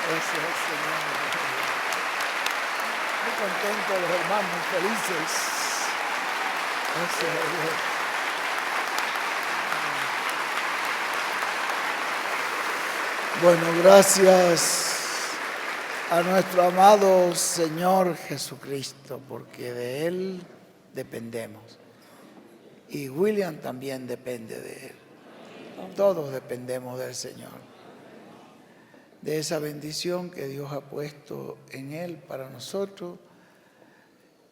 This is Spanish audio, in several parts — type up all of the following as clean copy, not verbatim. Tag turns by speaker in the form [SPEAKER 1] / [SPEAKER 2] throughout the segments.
[SPEAKER 1] Ese es el Señor. Muy contento los hermanos, felices. Ese es el Dios. Bueno, gracias a nuestro amado Señor Jesucristo, porque de Él dependemos. Y William también depende de Él. Todos dependemos del Señor, de esa bendición que Dios ha puesto en Él para nosotros.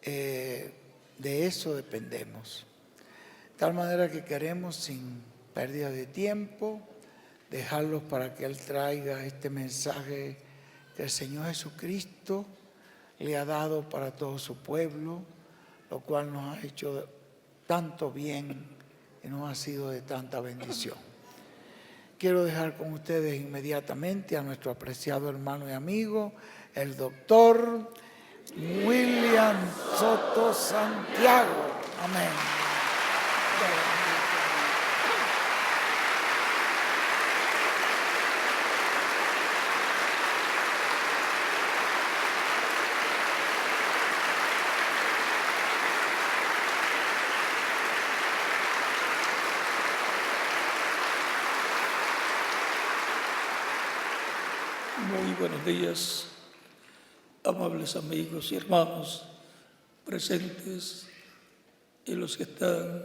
[SPEAKER 1] De eso dependemos. De tal manera que queremos, sin pérdida de tiempo, dejarlos para que Él traiga este mensaje que el Señor Jesucristo le ha dado para todo su pueblo, lo cual nos ha hecho tanto bien y nos ha sido de tanta bendición. Quiero dejar con ustedes inmediatamente a nuestro apreciado hermano y amigo, el doctor William Soto Santiago. Amén.
[SPEAKER 2] Muy buenos días, amables amigos y hermanos presentes y los que están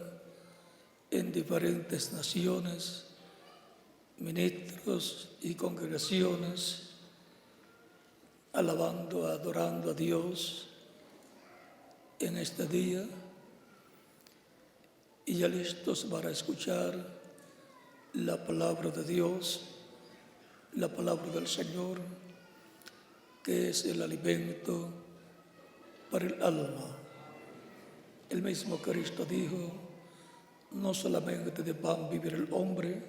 [SPEAKER 2] en diferentes naciones, ministros y congregaciones, alabando, adorando a Dios en este día y ya listos para escuchar la palabra de Dios, la palabra del Señor, que es el alimento para el alma. El mismo Cristo dijo, no solamente de pan vivirá el hombre,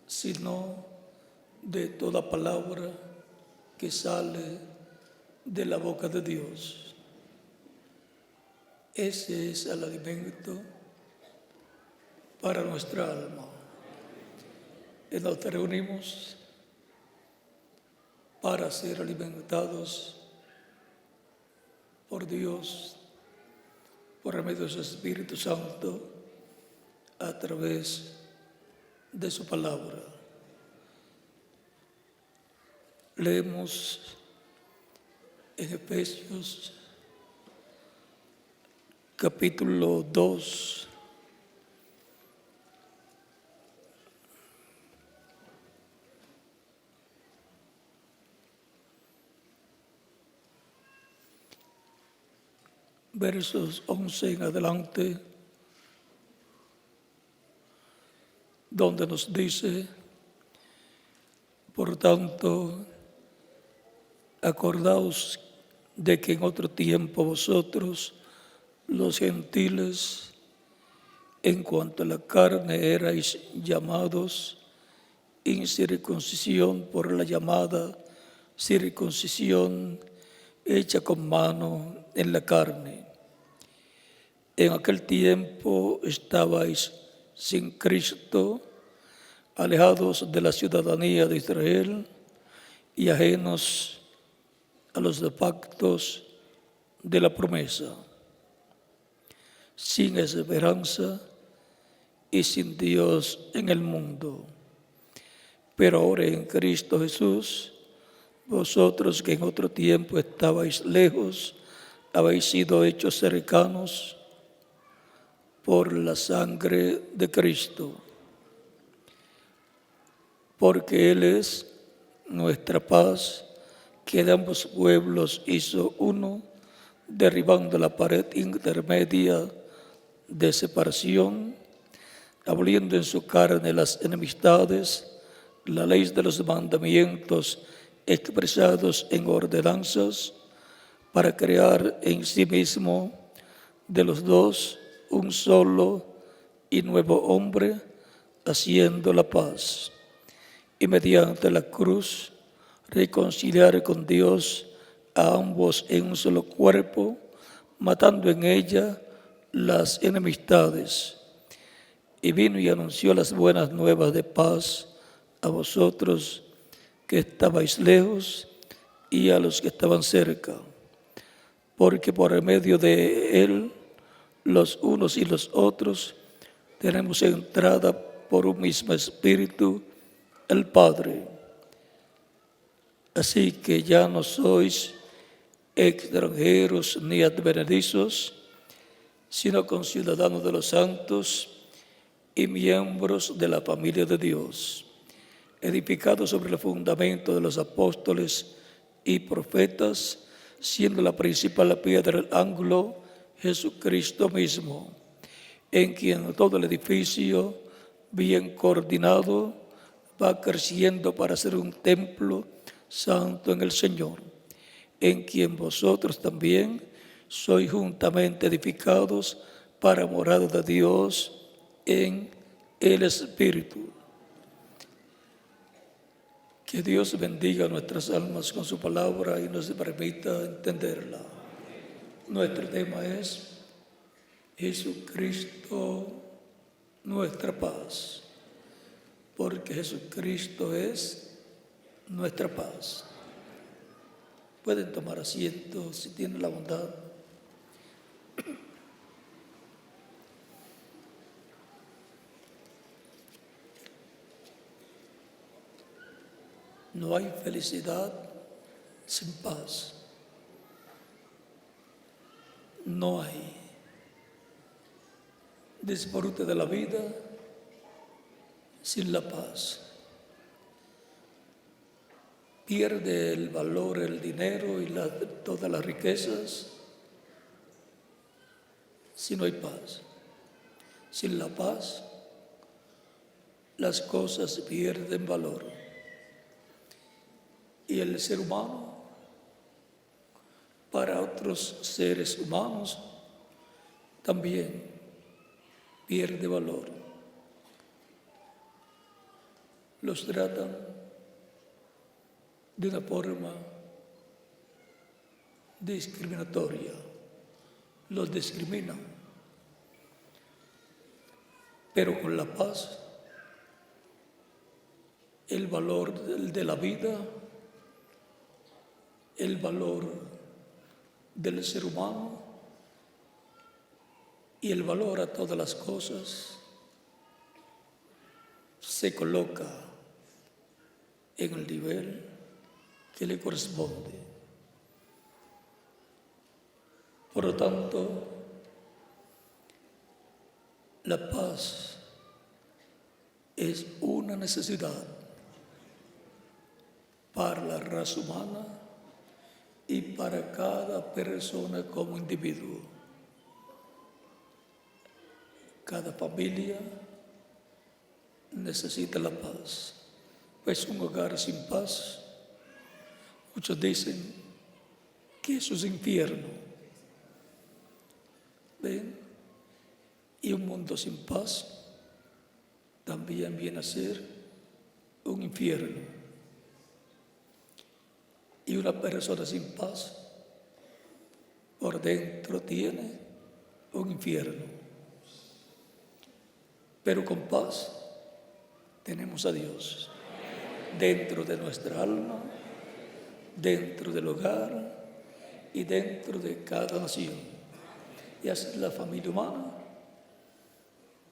[SPEAKER 2] sino de toda palabra que sale de la boca de Dios. Ese es el alimento para nuestra alma. Y nos reunimos para ser alimentados por Dios, por medio de su Espíritu Santo, a través de su palabra. Leemos en Efesios capítulo 2, versos 11 en adelante, donde nos dice, por tanto, acordaos de que en otro tiempo vosotros, los gentiles, en cuanto a la carne erais llamados incircuncisión por la llamada circuncisión hecha con mano en la carne. En aquel tiempo estabais sin Cristo, alejados de la ciudadanía de Israel y ajenos a los pactos de la promesa, sin esperanza y sin Dios en el mundo. Pero ahora en Cristo Jesús, vosotros que en otro tiempo estabais lejos, habéis sido hechos cercanos por la sangre de Cristo, porque Él es nuestra paz, que de ambos pueblos hizo uno, derribando la pared intermedia de separación, aboliendo en su carne las enemistades, la ley de los mandamientos expresados en ordenanzas, para crear en sí mismo de los dos un solo y nuevo hombre, haciendo la paz, y mediante la cruz reconciliar con Dios a ambos en un solo cuerpo, matando en ella las enemistades. Y vino y anunció las buenas nuevas de paz a vosotros que estabais lejos, y a los que estaban cerca, porque por el medio de Él, los unos y los otros, tenemos entrada por un mismo Espíritu, el Padre. Así que ya no sois extranjeros ni advenedizos, sino conciudadanos de los santos y miembros de la familia de Dios, edificados sobre el fundamento de los apóstoles y profetas, siendo la principal piedra del ángulo Jesucristo mismo, en quien todo el edificio, bien coordinado, va creciendo para ser un templo santo en el Señor, en quien vosotros también sois juntamente edificados para morada de Dios en el Espíritu. Que Dios bendiga nuestras almas con su palabra y nos permita entenderla. Nuestro tema es Jesucristo, nuestra paz, porque Jesucristo es nuestra paz. Pueden tomar asiento si tienen la bondad. No hay felicidad sin paz. No hay disfrute de la vida sin la paz. Pierde el valor el dinero y todas las riquezas si no hay paz. Sin la paz, las cosas pierden valor. Y el ser humano, para otros seres humanos, también pierde valor. Los tratan de una forma discriminatoria, los discriminan. Pero con la paz, el valor de la vida, el valor del ser humano y el valor a todas las cosas se coloca en el nivel que le corresponde. Por lo tanto, la paz es una necesidad para la raza humana y para cada persona como individuo. Cada familia necesita la paz, pues un hogar sin paz, muchos dicen que eso es infierno. ¿Ven? Y un mundo sin paz también viene a ser un infierno. Y una persona sin paz por dentro tiene un infierno. Pero con paz tenemos a Dios dentro de nuestra alma, dentro del hogar y dentro de cada nación. Y así la familia humana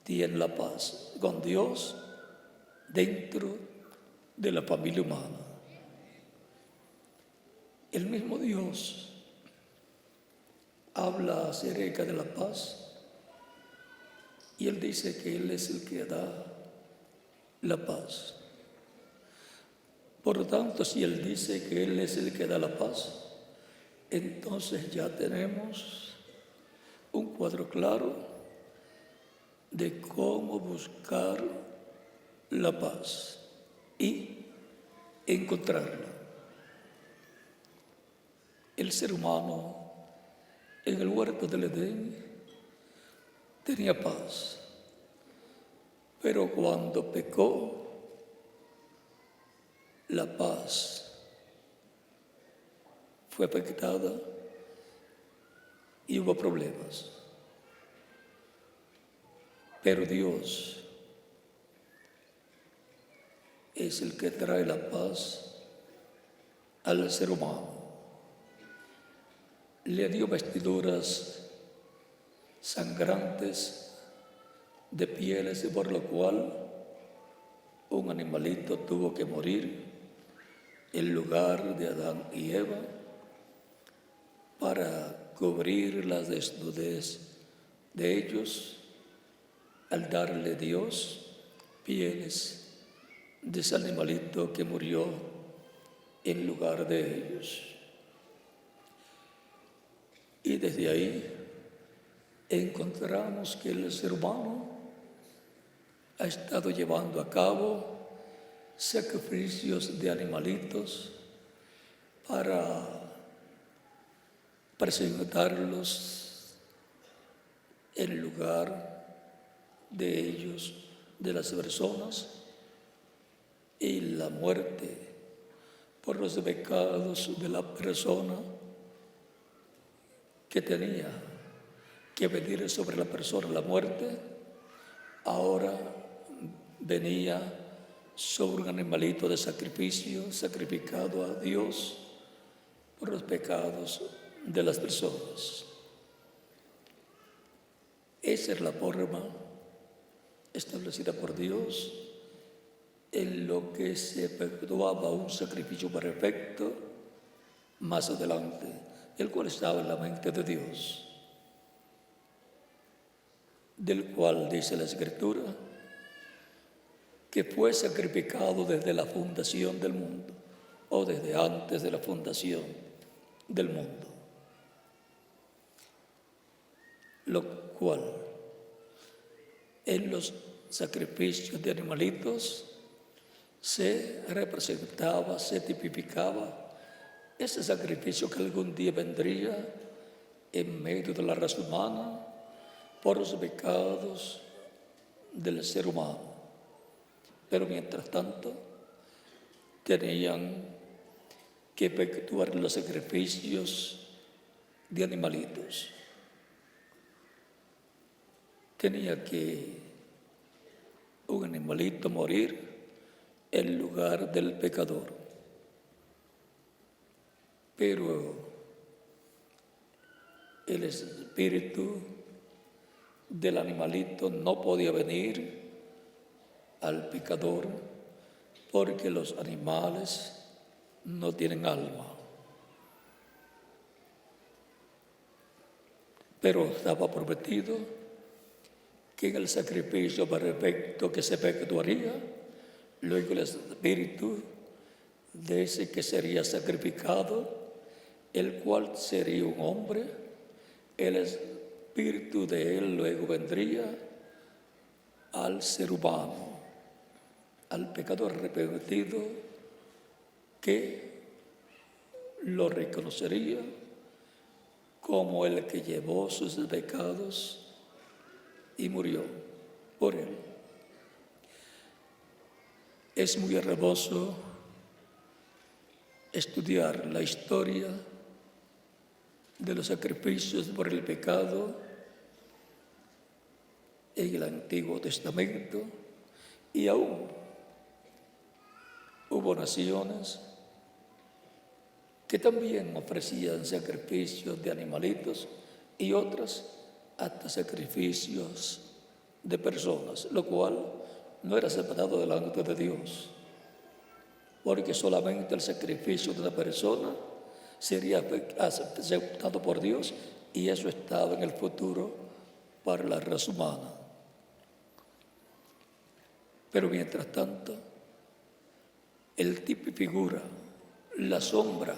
[SPEAKER 2] tiene la paz con Dios dentro de la familia humana. El mismo Dios habla acerca de la paz y Él dice que Él es el que da la paz. Por lo tanto, si Él dice que Él es el que da la paz, entonces ya tenemos un cuadro claro de cómo buscar la paz y encontrarla. El ser humano en el huerto del Edén tenía paz, pero cuando pecó, la paz fue afectada y hubo problemas. Pero Dios es el que trae la paz al ser humano. Le dio vestiduras sangrantes de pieles, y por lo cual un animalito tuvo que morir en lugar de Adán y Eva para cubrir la desnudez de ellos, al darle Dios pieles de ese animalito que murió en lugar de ellos. Y desde ahí encontramos que el ser humano ha estado llevando a cabo sacrificios de animalitos para presentarlos en lugar de ellos, de las personas, y la muerte por los pecados de la persona que tenía que venir sobre la persona la muerte, ahora venía sobre un animalito de sacrificio, sacrificado a Dios por los pecados de las personas. Esa es la forma establecida por Dios en lo que se efectuaba un sacrificio perfecto más adelante, el cual estaba en la mente de Dios, del cual dice la Escritura que fue sacrificado desde la fundación del mundo, o desde antes de la fundación del mundo, lo cual en los sacrificios de animalitos se representaba, se tipificaba ese sacrificio que algún día vendría en medio de la raza humana por los pecados del ser humano. Pero mientras tanto, tenían que efectuar los sacrificios de animalitos. Tenía que un animalito morir en lugar del pecador. Pero el espíritu del animalito no podía venir al pecador porque los animales no tienen alma. Pero estaba prometido que en el sacrificio perfecto que se efectuaría, luego el espíritu de ese que sería sacrificado, el cual sería un hombre, el espíritu de él luego vendría al ser humano, al pecador arrepentido, que lo reconocería como el que llevó sus pecados y murió por él. Es muy hermoso estudiar la historia de los sacrificios por el pecado en el Antiguo Testamento, y aún hubo naciones que también ofrecían sacrificios de animalitos y otras hasta sacrificios de personas, lo cual no era aceptado delante de Dios, porque solamente el sacrificio de una persona sería aceptado por Dios, y eso estaba en el futuro para la raza humana. Pero mientras tanto, el tipo y figura, la sombra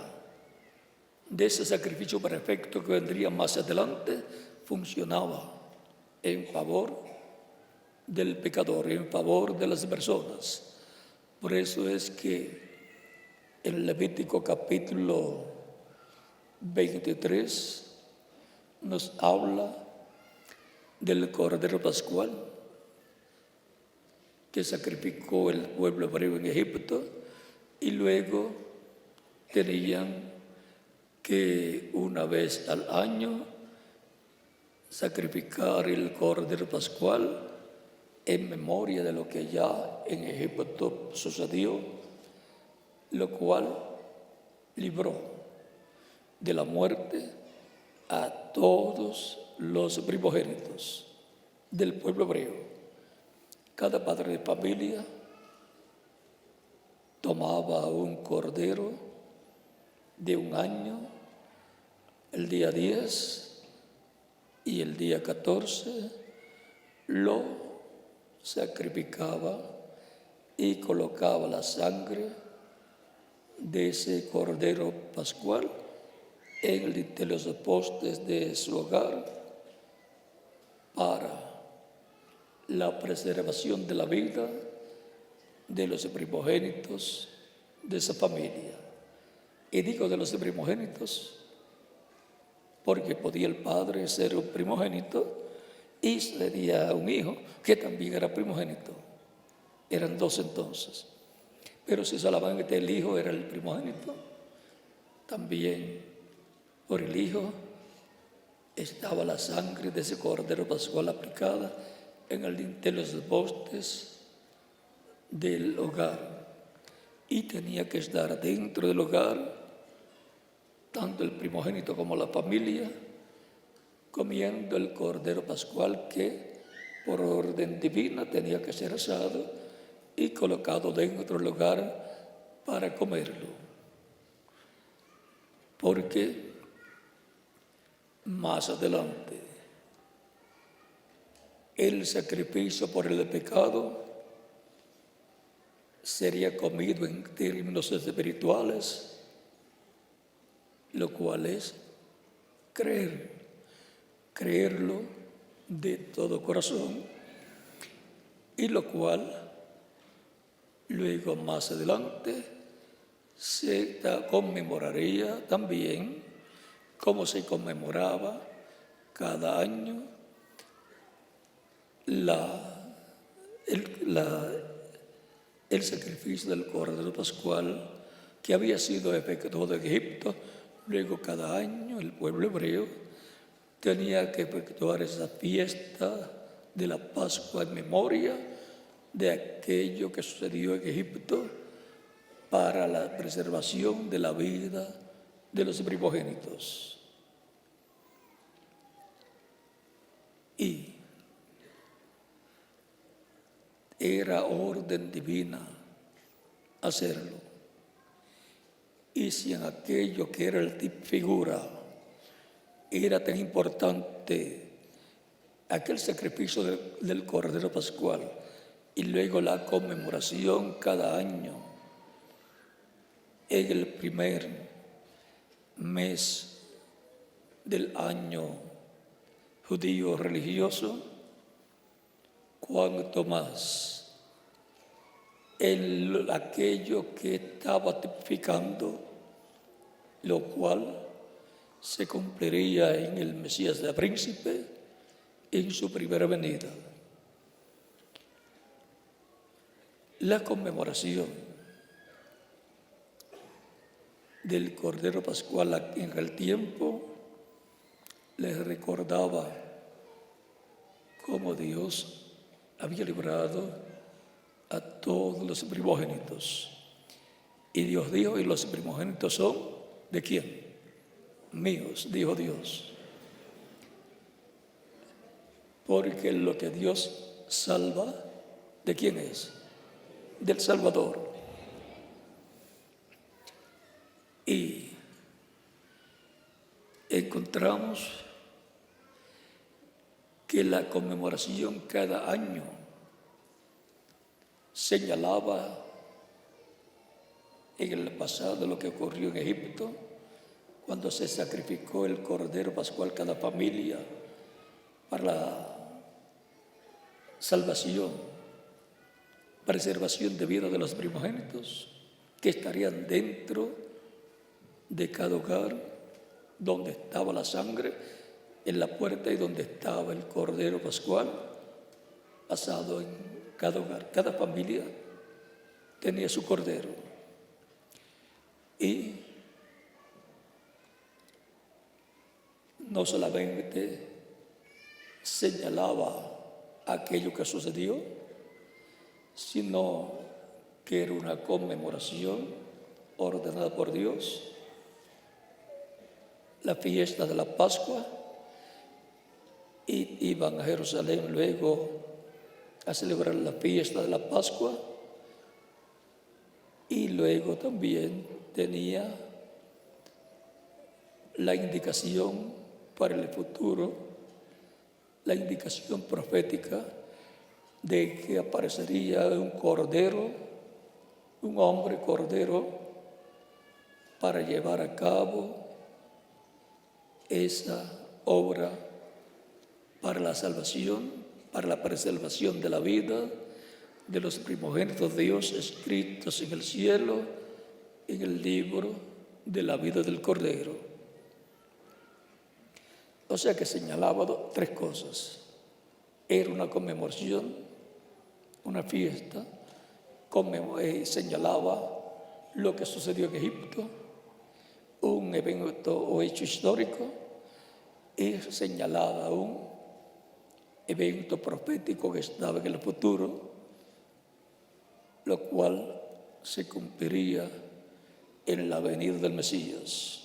[SPEAKER 2] de ese sacrificio perfecto que vendría más adelante, funcionaba en favor del pecador, en favor de las personas. Por eso es que en Levítico capítulo 23 nos habla del Cordero Pascual que sacrificó el pueblo hebreo en Egipto, y luego tenían que una vez al año sacrificar el Cordero Pascual en memoria de lo que ya en Egipto sucedió, lo cual libró de la muerte a todos los primogénitos del pueblo hebreo. Cada padre de familia tomaba un cordero de 1 año el día 10 y el día 14 lo sacrificaba y colocaba la sangre de ese cordero pascual en los postes de su hogar para la preservación de la vida de los primogénitos de esa familia. Y digo de los primogénitos porque podía el padre ser un primogénito y sería un hijo que también era primogénito. Eran 2 entonces. Pero si solamente el hijo era el primogénito, también por el hijo estaba la sangre de ese cordero pascual aplicada en el dintel de los postes del hogar. Y tenía que estar dentro del hogar tanto el primogénito como la familia, comiendo el cordero pascual que por orden divina tenía que ser asado y colocado dentro del hogar para comerlo. Porque más adelante el sacrificio por el pecado sería comido en términos espirituales, lo cual es creerlo de todo corazón, y lo cual luego más adelante se conmemoraría también como se conmemoraba cada año el sacrificio del cordero pascual que había sido efectuado en Egipto. Luego cada año el pueblo hebreo tenía que efectuar esa fiesta de la Pascua en memoria de aquello que sucedió en Egipto para la preservación de la vida de los primogénitos. Y era orden divina hacerlo. Y si en aquello que era el tipo figura era tan importante aquel sacrificio del Cordero Pascual y luego la conmemoración cada año en el primer mes del año judío religioso, cuanto más en aquello que estaba tipificando, lo cual se cumpliría en el Mesías de Príncipe en su primera venida. La conmemoración del Cordero Pascual en aquel tiempo les recordaba cómo Dios había librado a todos los primogénitos. Y Dios dijo, y los primogénitos son, ¿de quién? Míos, dijo Dios. Porque lo que Dios salva, ¿de quién es? Del Salvador. Y encontramos que la conmemoración cada año señalaba en el pasado lo que ocurrió en Egipto, cuando se sacrificó el Cordero Pascual cada familia para la salvación, preservación de vida de los primogénitos que estarían dentro de cada hogar donde estaba la sangre en la puerta y donde estaba el Cordero Pascual asado en cada hogar. Cada familia tenía su cordero y no solamente señalaba aquello que sucedió, sino que era una conmemoración ordenada por Dios la fiesta de la Pascua y iban a Jerusalén luego a celebrar la fiesta de la Pascua, y luego también tenía la indicación para el futuro, la indicación profética de que aparecería un cordero, un hombre cordero, para llevar a cabo esa obra para la salvación, para la preservación de la vida de los primogénitos de Dios escritos en el cielo, en el libro de la vida del Cordero. O sea que señalaba tres cosas. Era una conmemoración, una fiesta, señalaba lo que sucedió en Egipto, un evento o hecho histórico, y señalaba un evento profético que estaba en el futuro, lo cual se cumpliría en la venida del Mesías.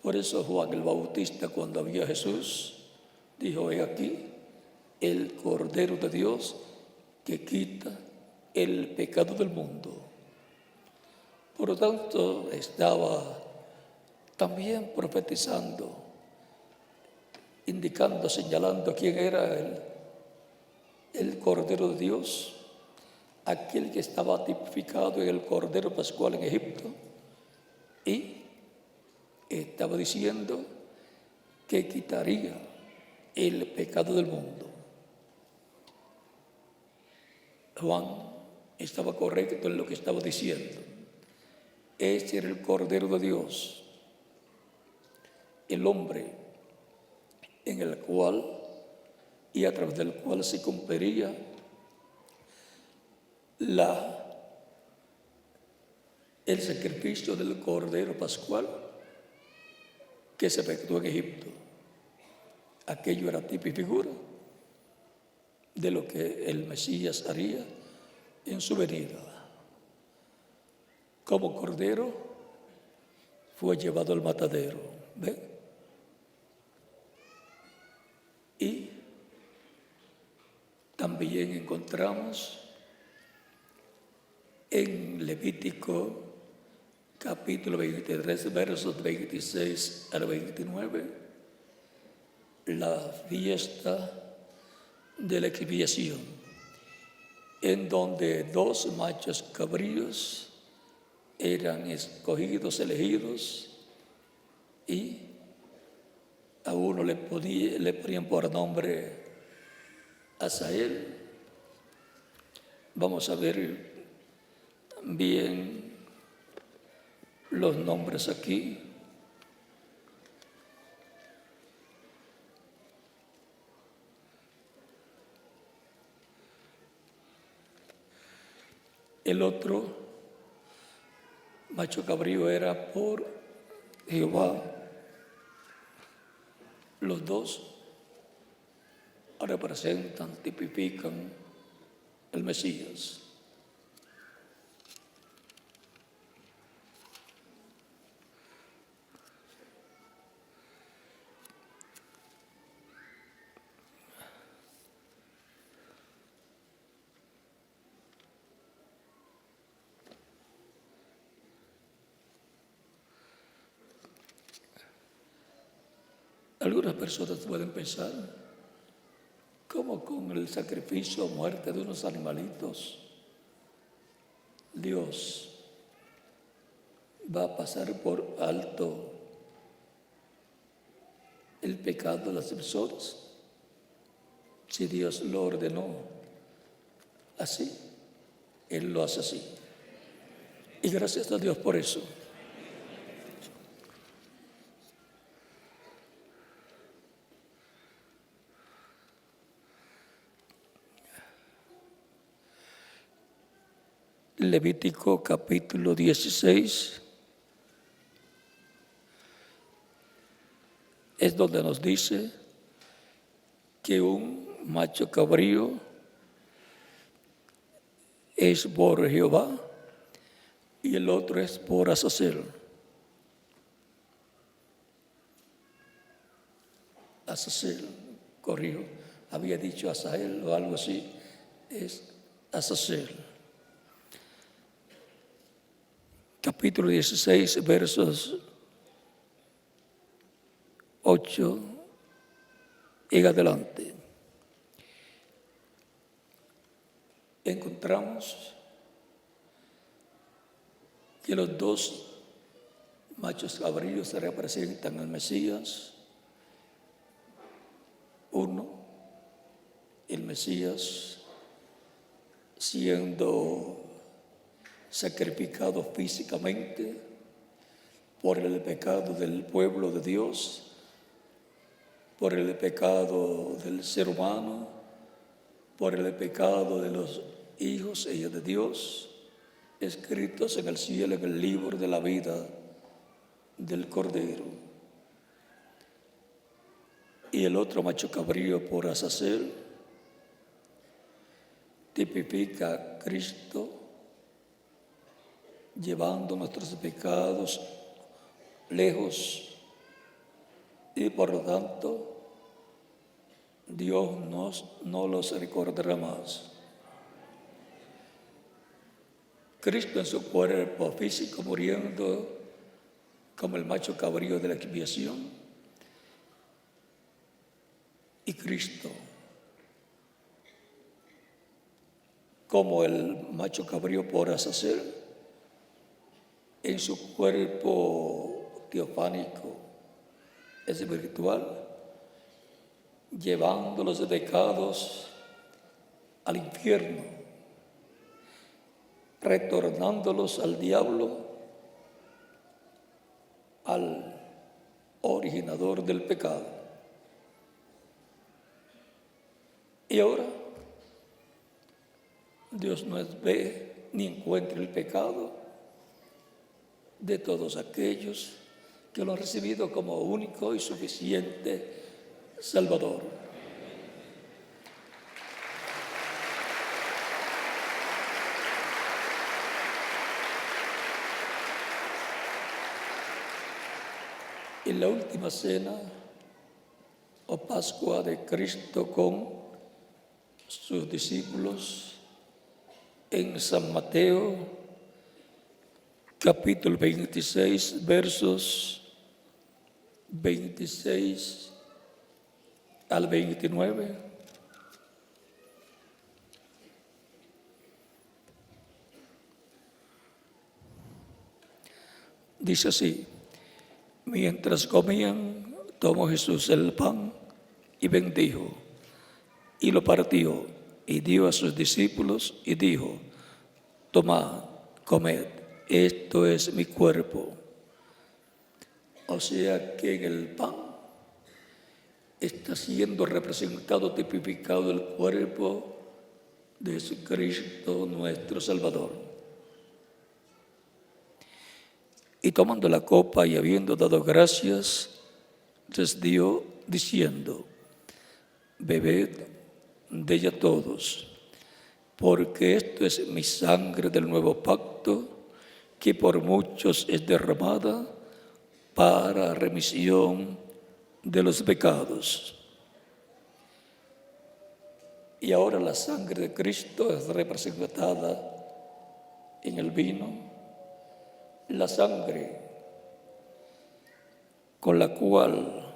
[SPEAKER 2] Por eso Juan el Bautista, cuando vio a Jesús, dijo: he aquí el Cordero de Dios que quita el pecado del mundo. Por lo tanto, estaba también profetizando, indicando, señalando quién era el Cordero de Dios, aquel que estaba tipificado en el Cordero Pascual en Egipto, y estaba diciendo que quitaría el pecado del mundo. Juan estaba correcto en lo que estaba diciendo. Este era el Cordero de Dios, el hombre en el cual y a través del cual se cumpliría el sacrificio del Cordero Pascual que se efectuó en Egipto. Aquello era tipo y figura de lo que el Mesías haría en su venida. Como cordero fue llevado al matadero. ¿Ven? Y también encontramos en Levítico capítulo 23, versos 26 al 29, la fiesta de la expiación, en donde 2 machos cabríos eran escogidos, elegidos, y a uno le ponían por nombre Asael. Vamos a ver bien los nombres aquí. El otro macho cabrío era por Jehová. Los dos representan, tipifican el Mesías. Algunas personas pueden pensar, ¿cómo con el sacrificio o muerte de unos animalitos Dios va a pasar por alto el pecado de las personas? Si Dios lo ordenó así, Él lo hace así. Y gracias a Dios por eso. Levítico capítulo 16 es donde nos dice que un macho cabrío es por Jehová y el otro es por Azazel. Azazel, corrijo, había dicho Asael o algo así, es Azazel. Capítulo 16, versos 8 en adelante. Encontramos que los dos machos cabríos representan al Mesías. Uno, el Mesías siendo sacrificado físicamente por el pecado del pueblo de Dios, por el pecado del ser humano, por el pecado de los hijos e hijas de Dios, escritos en el cielo en el libro de la vida del Cordero. Y el otro macho cabrío por Azazel tipifica a Cristo llevando nuestros pecados lejos y por lo tanto Dios no los recordará más. Cristo en su cuerpo físico muriendo como el macho cabrío de la expiación, y Cristo como el macho cabrío por Azazel en su cuerpo teofánico espiritual, llevando los pecados al infierno, retornándolos al diablo, al originador del pecado. Y ahora Dios no ve ni encuentra el pecado de todos aquellos que lo han recibido como único y suficiente Salvador. En la última cena o Pascua de Cristo con sus discípulos, en San Mateo, capítulo 26, versos 26 al 29. Dice así: mientras comían, tomó Jesús el pan y bendijo, y lo partió, y dio a sus discípulos, y dijo: tomad, comed, esto es mi cuerpo. O sea que en el pan está siendo representado, tipificado el cuerpo de Jesucristo nuestro Salvador. Y tomando la copa y habiendo dado gracias, les dio diciendo: bebed de ella todos, porque esto es mi sangre del nuevo pacto, que por muchos es derramada para remisión de los pecados. Y ahora la sangre de Cristo es representada en el vino, la sangre con la cual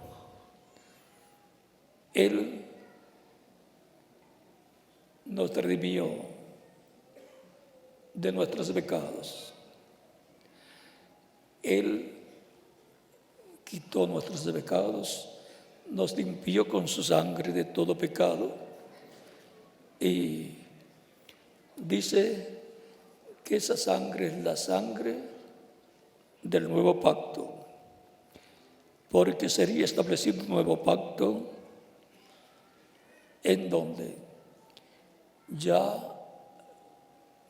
[SPEAKER 2] Él nos redimió de nuestros pecados. Él quitó nuestros pecados, nos limpió con su sangre de todo pecado, y dice que esa sangre es la sangre del nuevo pacto, porque sería establecido un nuevo pacto en donde ya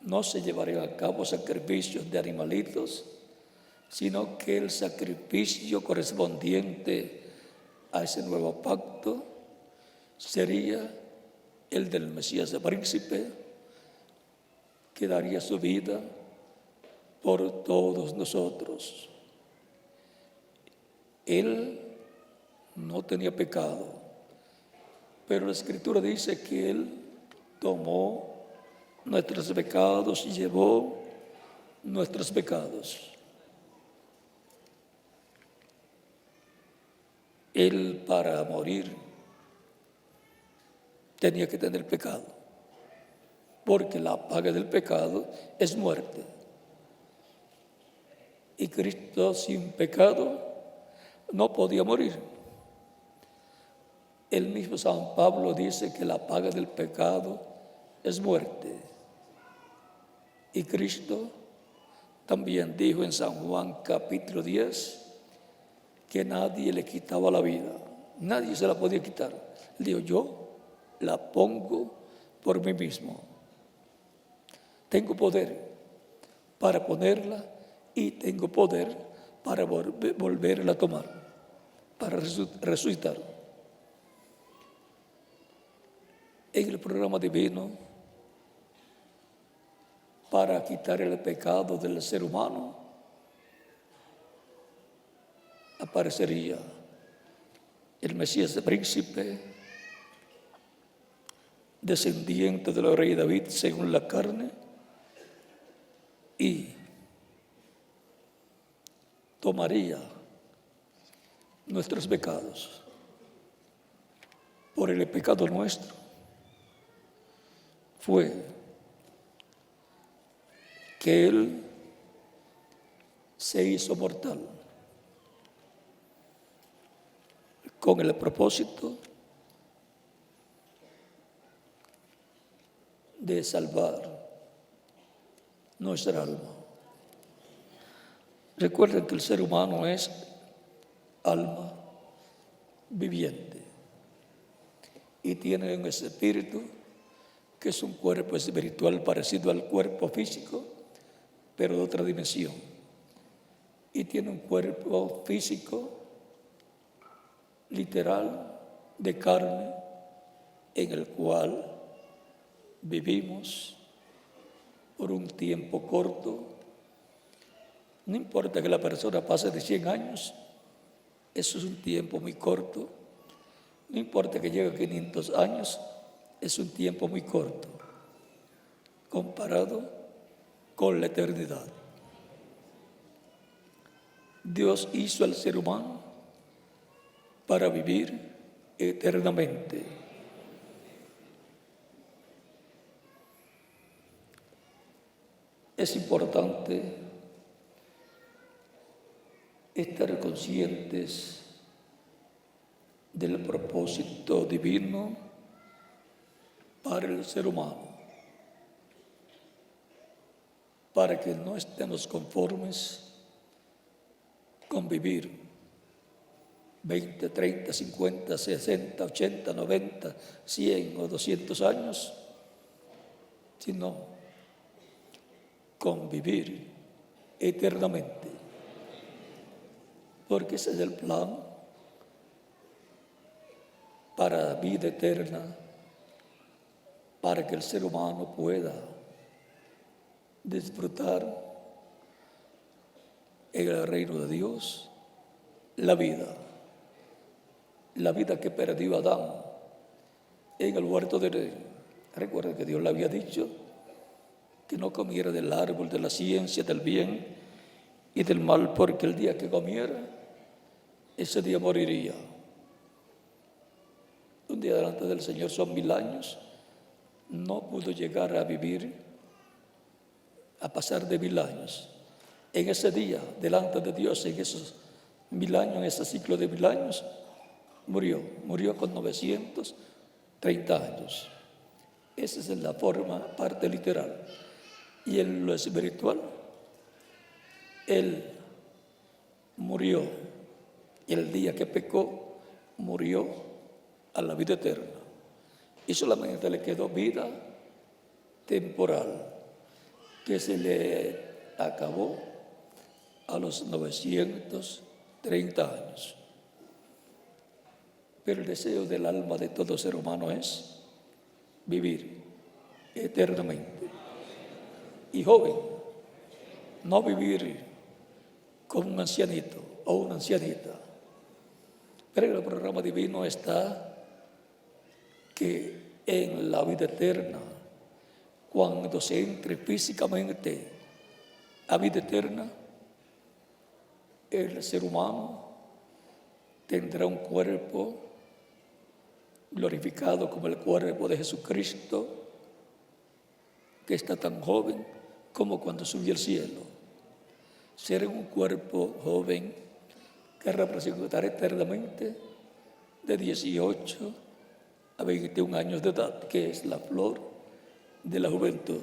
[SPEAKER 2] no se llevarían a cabo sacrificios de animalitos, sino que el sacrificio correspondiente a ese nuevo pacto sería el del Mesías príncipe, que daría su vida por todos nosotros. Él no tenía pecado, Pero la Escritura dice que Él tomó nuestros pecados y llevó nuestros pecados. Él, para morir, tenía que tener pecado, porque la paga del pecado es muerte. Y Cristo sin pecado no podía morir. El mismo San Pablo dice que la paga del pecado es muerte. Y Cristo también dijo en San Juan capítulo 10 que nadie le quitaba la vida, nadie se la podía quitar. Él dijo, yo la pongo por mí mismo. Tengo poder para ponerla y tengo poder para volverla a tomar, para resucitar. En el programa divino, para quitar el pecado del ser humano, aparecería el Mesías de príncipe, descendiente del rey David según la carne, y tomaría nuestros pecados por el pecado nuestro. Fue que Él se hizo mortal con el propósito de salvar nuestra alma. Recuerden que el ser humano es alma viviente y tiene un espíritu que es un cuerpo espiritual parecido al cuerpo físico, pero de otra dimensión. Y tiene un cuerpo físico literal de carne en el cual vivimos por un tiempo corto. No importa que la persona pase de 100 años, eso es un tiempo muy corto. No importa que llegue a 500 años, es un tiempo muy corto comparado con la eternidad. Dios hizo al ser humano para vivir eternamente. Es importante estar conscientes del propósito divino para el ser humano, para que no estemos conformes con vivir 20, 30, 50, 60, 80, 90, 100 o 200 años, sino con vivir eternamente, porque ese es el plan para vida eterna, para que el ser humano pueda disfrutar en el reino de Dios la vida que perdió Adán en el huerto de Edén. Recuerden que Dios le había dicho que no comiera del árbol de la ciencia del bien y del mal, porque el día que comiera, ese día moriría. Un día delante del Señor son 1000 años. No pudo llegar a vivir, a pasar de 1000 años. En ese día, delante de Dios, en esos 1000 años, en ese ciclo de 1000 años, murió con 930 años. Esa es la forma, parte literal. Y en lo espiritual, Él murió, y el día que pecó, murió a la vida eterna. Y solamente le quedó vida temporal, que se le acabó a los 930 años. Pero el deseo del alma de todo ser humano es vivir eternamente. Y joven, no vivir como un ancianito o una ancianita. Pero el programa divino está que en la vida eterna, cuando se entre físicamente a vida eterna, el ser humano tendrá un cuerpo glorificado como el cuerpo de Jesucristo, que está tan joven como cuando subió al cielo. Será un cuerpo joven que representará eternamente de 18 a 21 años de edad, que es la flor de la juventud.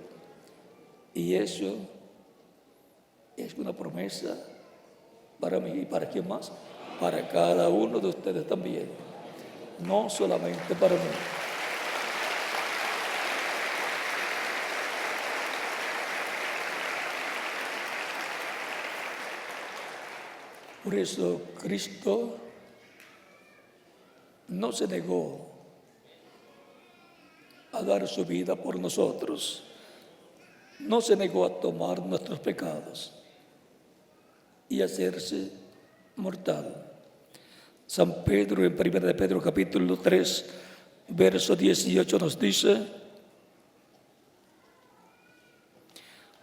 [SPEAKER 2] Y eso es una promesa para mí y para quién más, para cada uno de ustedes también, no solamente para mí. Por eso Cristo no se negó a dar su vida por nosotros, no se negó a tomar nuestros pecados y hacerse mortal. San Pedro, en 1 de Pedro capítulo 3, verso 18 nos dice: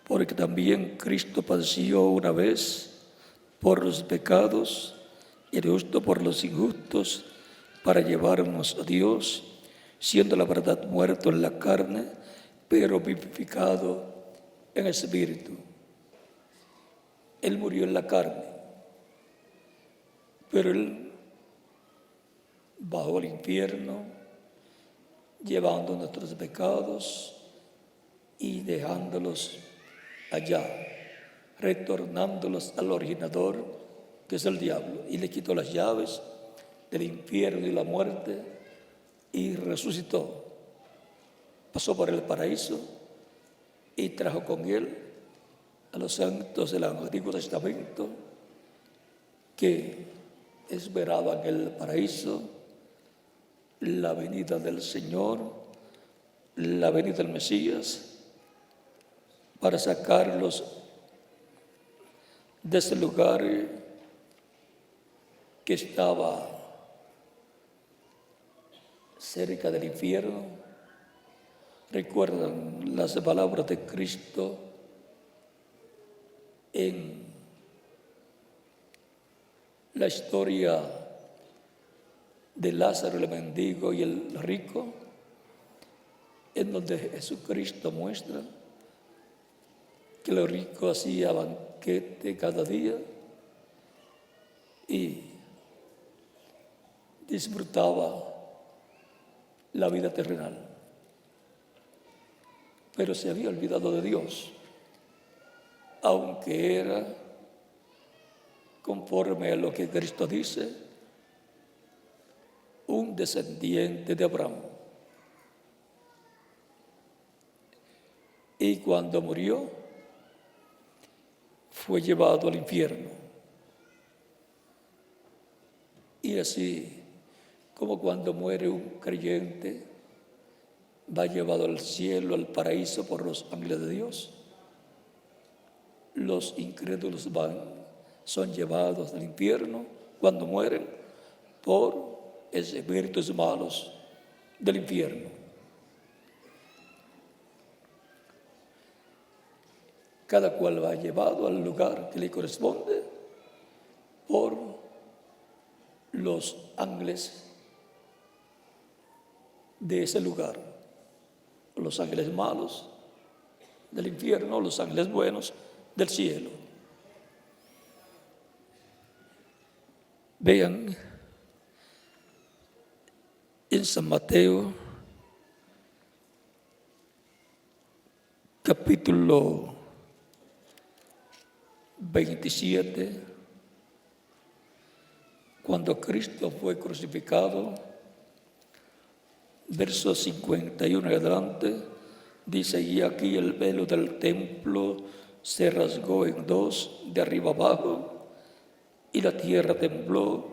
[SPEAKER 2] porque también Cristo padeció una vez por los pecados, y el justo por los injustos, para llevarnos a Dios, siendo la verdad muerto en la carne, pero vivificado en espíritu. Él murió en la carne, pero Él bajó al infierno, llevando nuestros pecados y dejándolos allá, retornándolos al originador, que es el diablo, y le quitó las llaves del infierno y la muerte y resucitó. Pasó por el paraíso y trajo con él a los santos del Antiguo Testamento que esperaban en el paraíso la venida del Señor, la venida del Mesías, para sacarlos de ese lugar que estaba cerca del infierno. Recuerdan las palabras de Cristo en la historia de Lázaro, el mendigo y el rico, en donde Jesucristo muestra que el rico hacía banquete cada día y disfrutaba la vida terrenal, pero se había olvidado de Dios, aunque era conforme a lo que Cristo dice, un descendiente de Abraham. Y cuando murió, fue llevado al infierno. Y así como cuando muere un creyente, va llevado al cielo, al paraíso por los ángeles de Dios, los incrédulos son llevados al infierno cuando mueren por espíritus malos del infierno. Cada cual va llevado al lugar que le corresponde por los ángeles de ese lugar, los ángeles malos del infierno, los ángeles buenos del cielo. Vean en San Mateo capítulo 27, cuando Cristo fue crucificado, versos 51 en adelante, dice: y aquí el velo del templo se rasgó en dos, de arriba abajo, y la tierra tembló,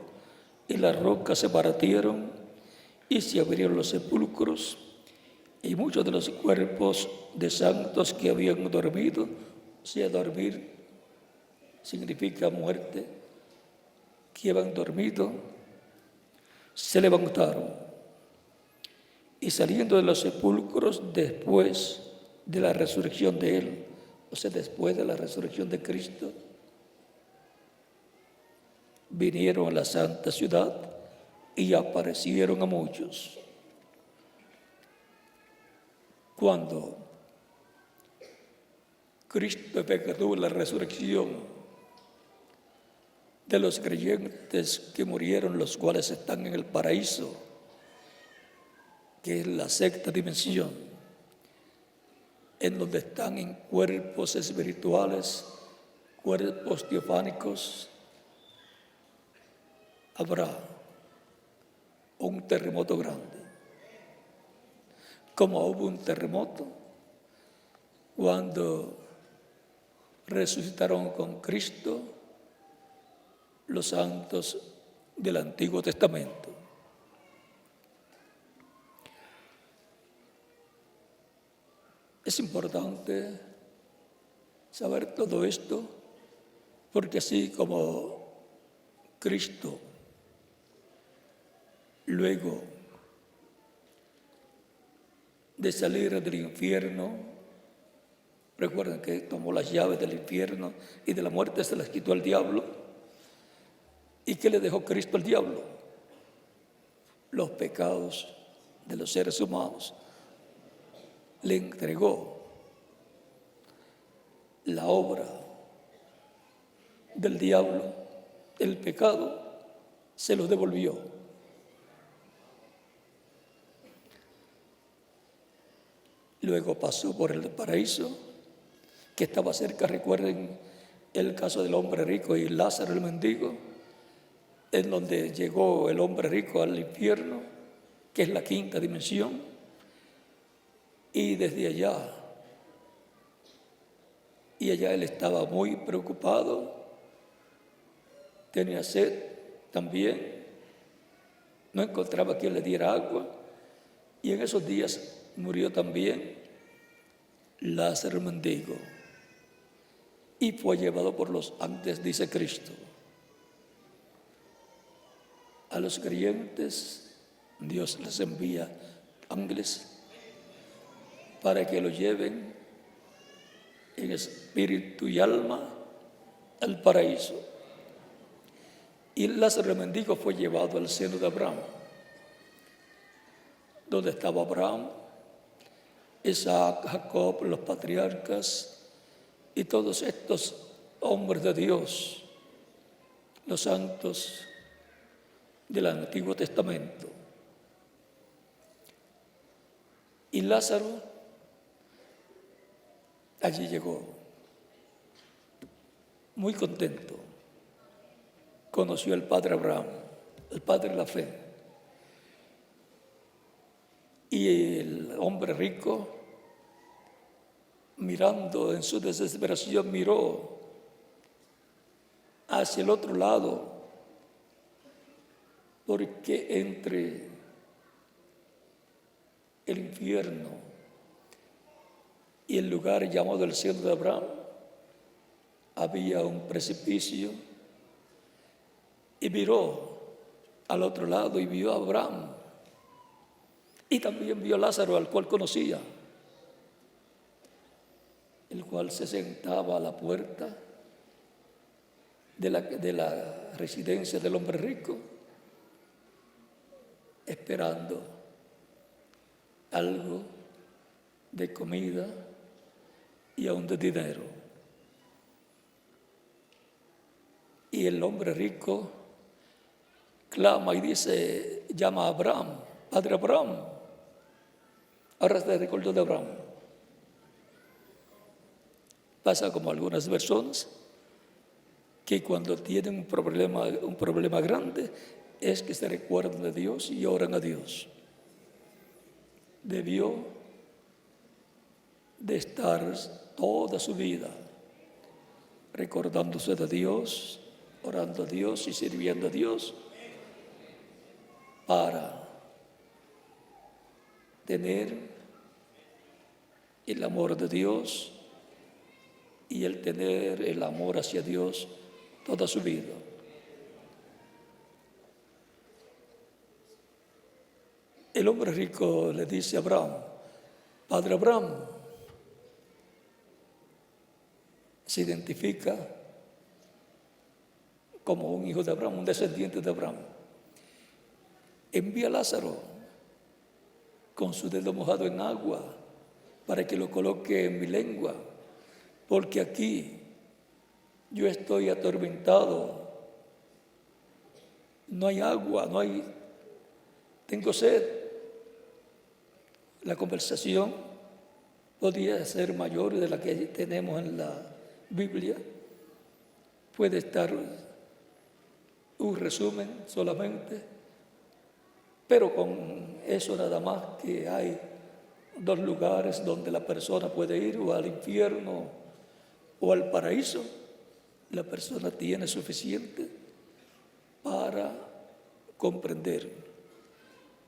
[SPEAKER 2] y las rocas se partieron, y se abrieron los sepulcros, y muchos de los cuerpos de santos que habían dormido, o sea, dormir significa muerte, que habían dormido, se levantaron. y saliendo de los sepulcros después de la resurrección de Él, o sea, después de la resurrección de Cristo, vinieron a la santa ciudad y aparecieron a muchos. Cuando Cristo efectuó la resurrección de los creyentes que murieron, los cuales están en el paraíso, que es la sexta dimensión, en donde están en cuerpos espirituales, cuerpos teofánicos, habrá un terremoto grande. Como hubo un terremoto cuando resucitaron con Cristo los santos del Antiguo Testamento. Es importante saber todo esto porque así como Cristo luego de salir del infierno, recuerden que tomó las llaves del infierno y de la muerte se las quitó al diablo. ¿Y qué le dejó Cristo al diablo? Los pecados de los seres humanos. Le entregó la obra del diablo, el pecado, se los devolvió. Luego pasó por el paraíso, que estaba cerca. Recuerden el caso del hombre rico y Lázaro el mendigo, en donde llegó el hombre rico al infierno, que es la quinta dimensión, y desde allá, él estaba muy preocupado, tenía sed también, no encontraba quien le diera agua, y en esos días murió también Lázaro el mendigo, y fue llevado por los ángeles, dice Cristo. A los creyentes Dios les envía ángeles para que lo lleven en espíritu y alma al paraíso. Y Lázaro el mendigo fue llevado al seno de Abraham, donde estaba Abraham, Isaac, Jacob, los patriarcas y todos estos hombres de Dios, los santos del Antiguo Testamento. Y Lázaro allí llegó muy contento. Conoció al padre Abraham, el padre de la fe. Y el hombre rico, mirando en su desesperación, miró hacia el otro lado, porque entre el infierno y el lugar llamado el seno de Abraham había un precipicio, y miró al otro lado y vio a Abraham, y también vio a Lázaro, al cual conocía, el cual se sentaba a la puerta de la residencia del hombre rico, esperando algo de comida y aún de dinero. Y el hombre rico clama y dice, llama a Abraham, padre Abraham. Ahora se recordó de Abraham. Pasa como algunas personas que cuando tienen un problema grande, es que se recuerdan de Dios y oran a Dios. Debió de estar toda su vida recordándose de Dios, orando a Dios y sirviendo a Dios para tener el amor de Dios y el tener el amor hacia Dios toda su vida. el hombre rico le dice a Abraham, Padre Abraham, se identifica como un hijo de Abraham, un descendiente de Abraham. Envía a Lázaro con su dedo mojado en agua para que lo coloque en mi lengua, porque aquí yo estoy atormentado, no hay agua, tengo sed. La conversación podría ser mayor de la que tenemos en la Biblia. Puede estar un resumen solamente, pero con eso nada más, que hay dos lugares donde la persona puede ir, o al infierno o al paraíso. La persona tiene suficiente para comprender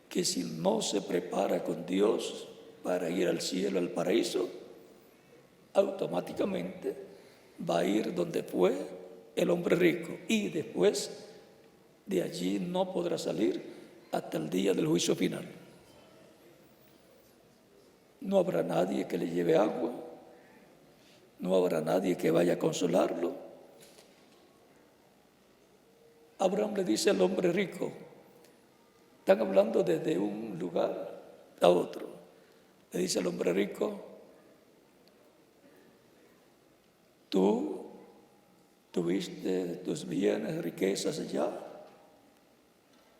[SPEAKER 2] que si no se prepara con Dios para ir al cielo, al paraíso, automáticamente va a ir donde fue el hombre rico, y después de allí no podrá salir hasta el día del juicio final. No habrá nadie que le lleve agua, no habrá nadie que vaya a consolarlo. Abraham le dice al hombre rico, están hablando desde un lugar a otro, le dice al hombre rico, tú tuviste tus bienes, riquezas allá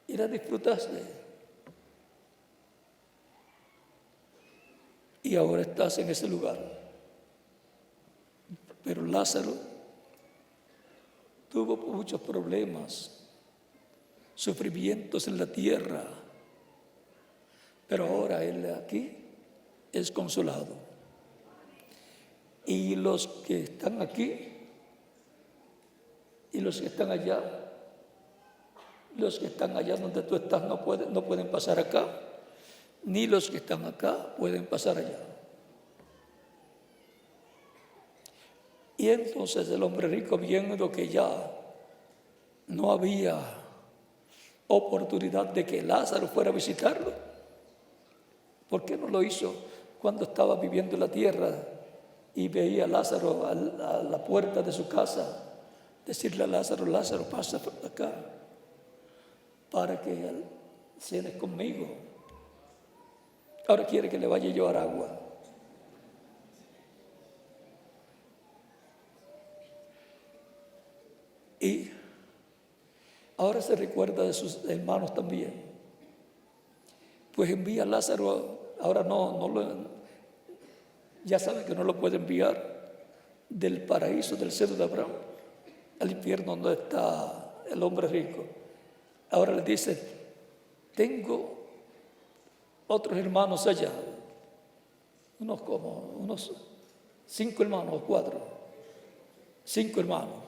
[SPEAKER 2] y las disfrutaste, y ahora estás en ese lugar. Pero Lázaro tuvo muchos problemas, sufrimientos en la tierra, pero ahora él aquí es consolado. Y los que están aquí y los que están allá, los que están allá donde tú estás no pueden pasar acá, ni los que están acá pueden pasar allá. Y entonces el hombre rico, viendo que ya no había oportunidad de que Lázaro fuera a visitarlo, ¿por qué no lo hizo cuando estaba viviendo en la tierra y veía a Lázaro a la puerta de su casa? Decirle a Lázaro, Lázaro, pasa por acá para que cenes conmigo. Ahora quiere que le vaya a llevar agua. Y ahora se recuerda de sus hermanos también. Pues envía a Lázaro, ahora ya sabe que no lo puede enviar del paraíso, del seno de Abraham, al infierno donde está el hombre rico. Ahora le dice, tengo otros hermanos allá, unos 5 hermanos o 4, 5 hermanos.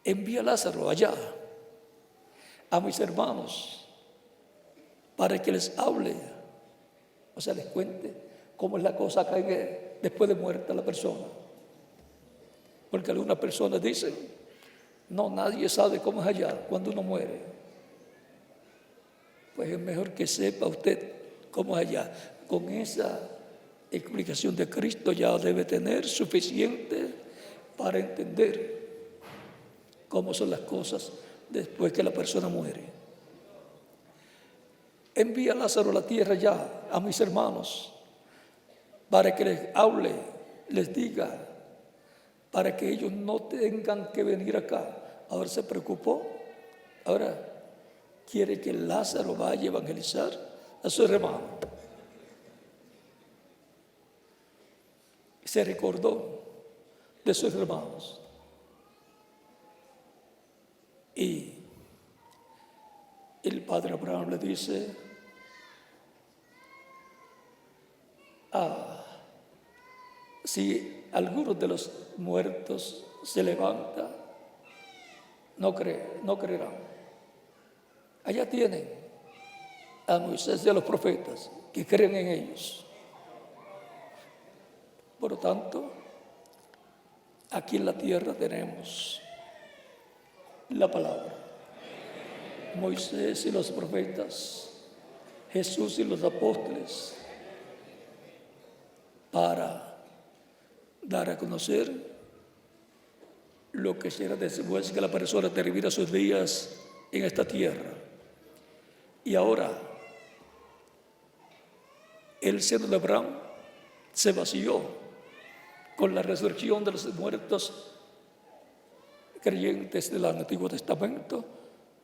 [SPEAKER 2] Envía a Lázaro allá, a mis hermanos, para que les hable, o sea, les cuente cómo es la cosa acá después de muerta la persona. Porque algunas personas dicen, no, nadie sabe cómo es allá cuando uno muere. Pues es mejor que sepa usted cómo es allá. Con esa explicación de Cristo ya debe tener suficiente para entender cómo son las cosas después que la persona muere. Envía a Lázaro a la tierra ya, a mis hermanos, para que les hable, les diga, para que ellos no tengan que venir acá. Ahora se preocupó, ahora quiere que Lázaro vaya a evangelizar a su hermano. Se recordó de sus hermanos. Y el padre Abraham le dice, si alguno de los muertos se levanta, no creerán. Allá tienen a Moisés y a los profetas que creen en ellos. Por lo tanto, aquí en la tierra tenemos la palabra. Moisés y los profetas, Jesús y los apóstoles, para dar a conocer lo que será después que la persona termina sus días en esta tierra. Y ahora, el seno de Abraham se vació con la resurrección de los muertos creyentes del Antiguo Testamento,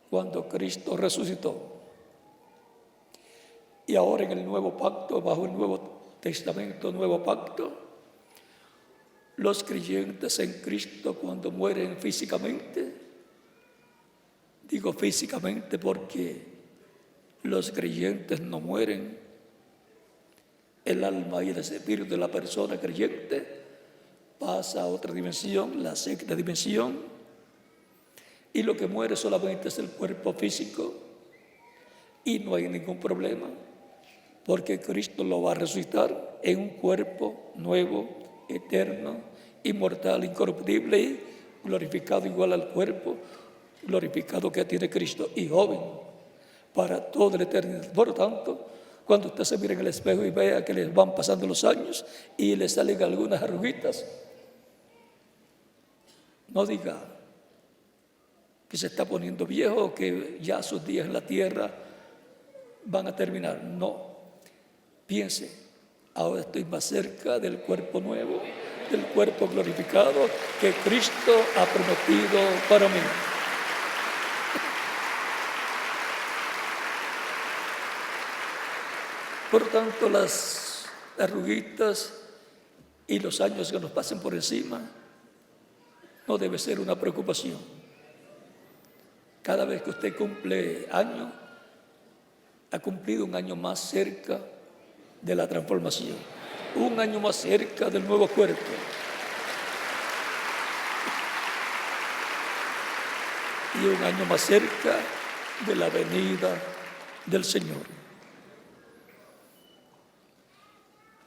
[SPEAKER 2] cuando Cristo resucitó. Y ahora en el nuevo pacto, bajo el Nuevo Testamento, nuevo pacto, los creyentes en Cristo cuando mueren físicamente, digo físicamente porque los creyentes no mueren, el alma y el espíritu de la persona creyente pasa a otra dimensión, la sexta dimensión, y lo que muere solamente es el cuerpo físico, y no hay ningún problema, porque Cristo lo va a resucitar en un cuerpo nuevo, eterno, inmortal, incorruptible y glorificado igual al cuerpo glorificado que tiene Cristo, y joven para toda la eternidad. Por lo tanto, cuando usted se mira en el espejo y vea que les van pasando los años y le salen algunas arruguitas, no diga que se está poniendo viejo o que ya sus días en la tierra van a terminar. No, piense, ahora estoy más cerca del cuerpo nuevo, del cuerpo glorificado que Cristo ha prometido para mí. Por tanto, las arruguitas y los años que nos pasen por encima no debe ser una preocupación. Cada vez que usted cumple año, ha cumplido un año más cerca de la transformación, un año más cerca del nuevo cuerpo. Y un año más cerca de la venida del Señor.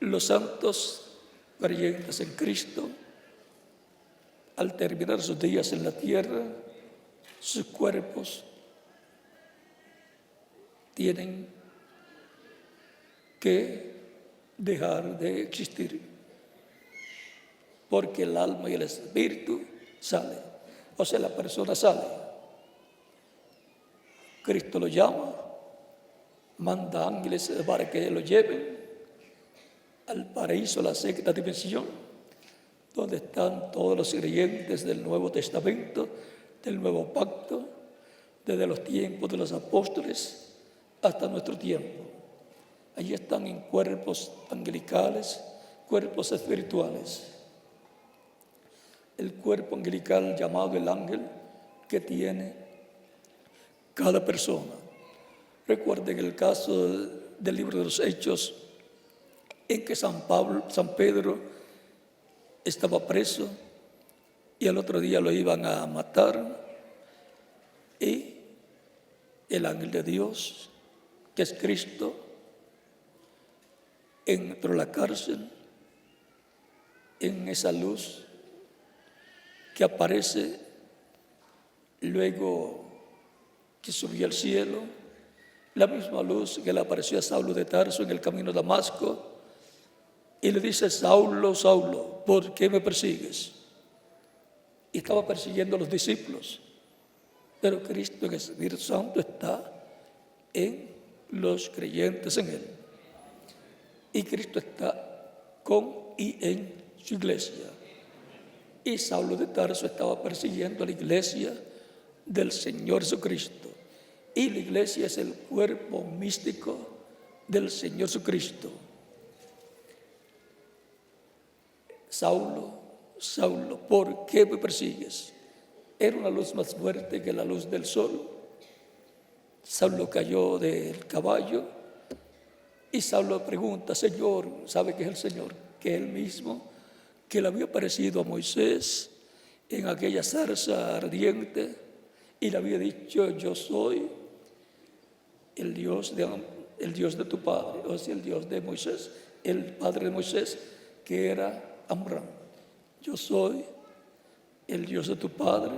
[SPEAKER 2] Los santos creyentes en Cristo, al terminar sus días en la tierra, sus cuerpos tienen que dejar de existir, porque el alma y el espíritu salen, o sea, la persona sale. Cristo lo llama, manda ángeles para que lo lleven al paraíso, la sexta dimensión, donde están todos los creyentes del Nuevo Testamento, del Nuevo Pacto, desde los tiempos de los apóstoles hasta nuestro tiempo. Allí están en cuerpos angelicales, cuerpos espirituales. El cuerpo angelical llamado el ángel que tiene cada persona. Recuerden el caso del libro de los Hechos, en que San Pedro estaba preso y al otro día lo iban a matar, y el ángel de Dios, que es Cristo, entró a la cárcel en esa luz que aparece luego que subió al cielo, la misma luz que le apareció a Saulo de Tarso en el camino a Damasco, y le dice: Saulo, Saulo, ¿por qué me persigues? Y estaba persiguiendo a los discípulos, pero Cristo en el Espíritu Santo está en los creyentes en Él, y Cristo está con y en su iglesia. Y Saulo de Tarso estaba persiguiendo a la iglesia del Señor Jesucristo, y la iglesia es el cuerpo místico del Señor Jesucristo. Saulo, Saulo, ¿por qué me persigues? Era una luz más fuerte que la luz del sol. Saulo cayó del caballo y Saulo pregunta: Señor, ¿sabe que es el Señor? Que es Él mismo, que le había aparecido a Moisés en aquella zarza ardiente y le había dicho: yo soy el Dios de tu padre, o sea, el Dios de Moisés, el padre de Moisés, que era Abraham. Yo soy el Dios de tu padre,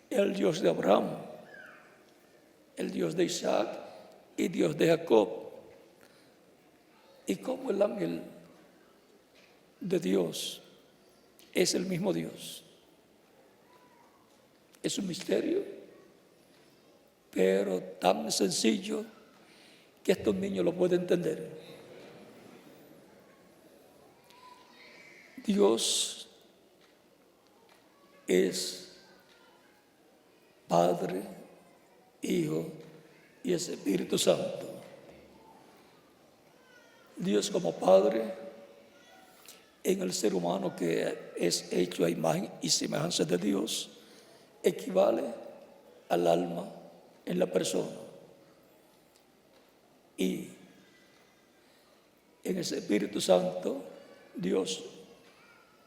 [SPEAKER 2] el Dios de Abraham. el Dios de Isaac y Dios de Jacob. Y como el ángel de Dios es el mismo Dios. Es un misterio, pero tan sencillo que estos niños lo pueden entender. Dios es Padre, Hijo y Espíritu Santo. Dios como Padre en el ser humano que es hecho a imagen y semejanza de Dios equivale al alma en la persona. Y en ese Espíritu Santo, Dios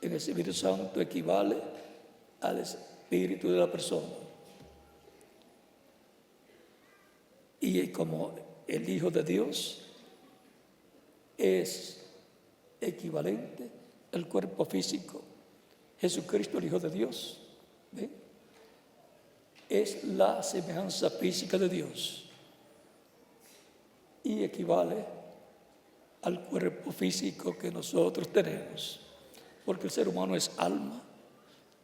[SPEAKER 2] en el Espíritu Santo equivale al espíritu de la persona. Y como el Hijo de Dios es equivalente al cuerpo físico, Jesucristo, el Hijo de Dios, ¿ve? Es la semejanza física de Dios y equivale al cuerpo físico que nosotros tenemos, porque el ser humano es alma,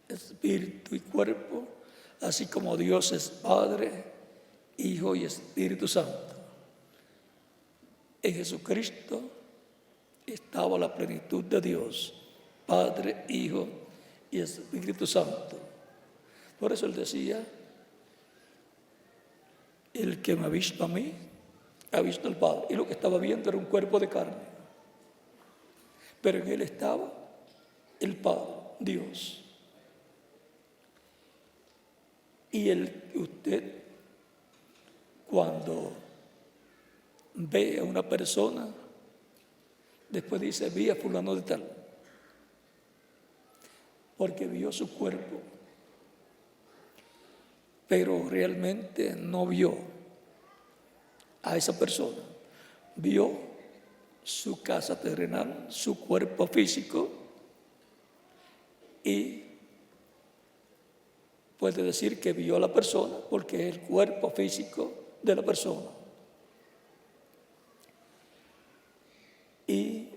[SPEAKER 2] espíritu y cuerpo, así como Dios es Padre, Hijo y Espíritu Santo. En Jesucristo estaba la plenitud de Dios, Padre, Hijo y Espíritu Santo. Por eso él decía, el que me ha visto a mí, ha visto al Padre. Y lo que estaba viendo era un cuerpo de carne. Pero en él estaba el Padre, Dios. Y usted, cuando ve a una persona, después dice, vi a fulano de tal, porque vio su cuerpo, pero realmente no vio a esa persona. Vio su casa terrenal, su cuerpo físico, y puede decir que vio a la persona porque es el cuerpo físico de la persona. Y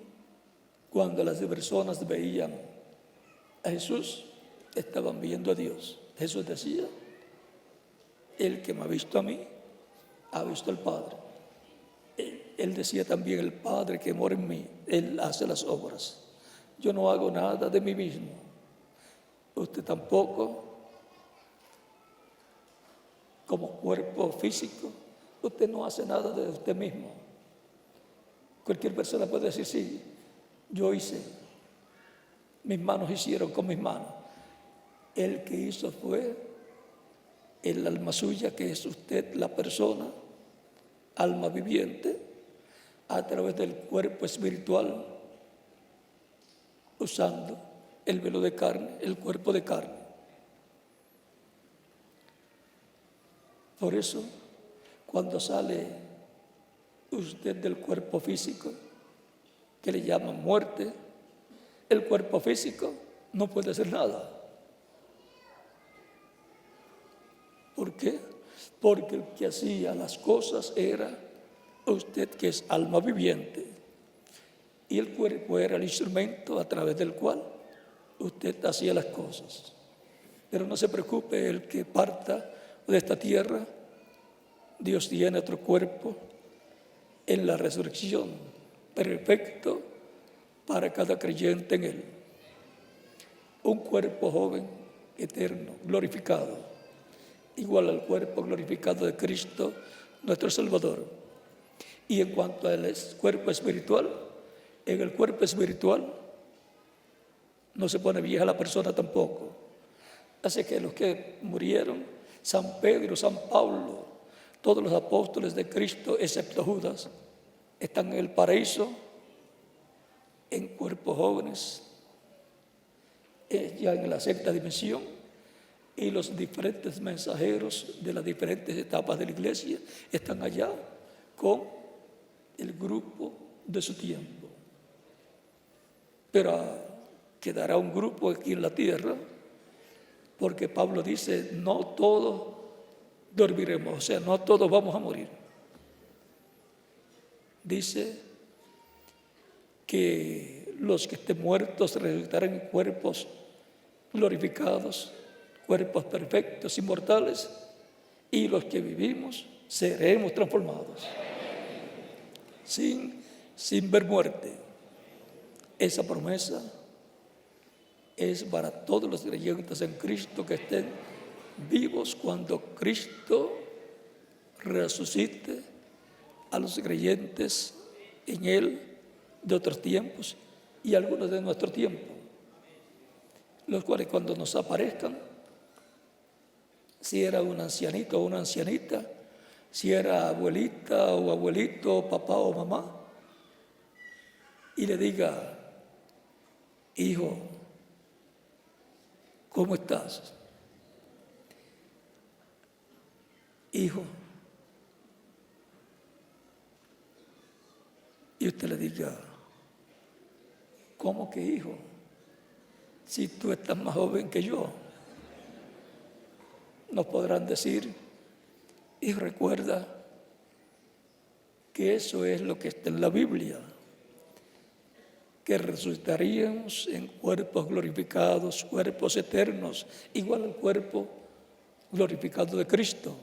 [SPEAKER 2] cuando las personas veían a Jesús, estaban viendo a Dios. Jesús decía, el que me ha visto a mí, ha visto al Padre. Él decía también, el Padre que mora en mí, Él hace las obras. Yo no hago nada de mí mismo. Usted tampoco, como cuerpo físico, usted no hace nada de usted mismo. Cualquier persona puede decir, sí, yo hice, mis manos hicieron con mis manos. El que hizo fue el alma suya, que es usted, la persona, alma viviente, a través del cuerpo espiritual, usando el velo de carne, el cuerpo de carne. Por eso, cuando sale usted del cuerpo físico, que le llaman muerte, el cuerpo físico no puede hacer nada. ¿Por qué? Porque el que hacía las cosas era usted, que es alma viviente, y el cuerpo era el instrumento a través del cual usted hacía las cosas. Pero no se preocupe, el que parta de esta tierra, Dios tiene otro cuerpo en la resurrección, perfecto para cada creyente en Él. Un cuerpo joven, eterno, glorificado, igual al cuerpo glorificado de Cristo, nuestro Salvador. Y en cuanto al cuerpo espiritual, en el cuerpo espiritual no se pone vieja la persona tampoco. Así que los que murieron, San Pedro, San Pablo, todos los apóstoles de Cristo, excepto Judas, están en el paraíso, en cuerpos jóvenes, ya en la sexta dimensión, y los diferentes mensajeros de las diferentes etapas de la iglesia están allá con el grupo de su tiempo. Pero quedará un grupo aquí en la tierra, porque Pablo dice, no todos dormiremos. O sea, no todos vamos a morir. Dice que los que estén muertos resucitarán en cuerpos glorificados, cuerpos perfectos, inmortales, y los que vivimos seremos transformados sin ver muerte. Esa promesa es para todos los creyentes en Cristo que estén vivos cuando Cristo resucite a los creyentes en Él de otros tiempos y algunos de nuestro tiempo, los cuales cuando nos aparezcan, si era un ancianito o una ancianita, si era abuelita o abuelito, papá o mamá, y le diga: hijo, ¿cómo estás? Hijo. Y usted le diga: ¿cómo que hijo? Si tú estás más joven que yo. Nos podrán decir: hijo, recuerda que eso es lo que está en la Biblia, que resucitaríamos en cuerpos glorificados, cuerpos eternos, igual al cuerpo glorificado de Cristo.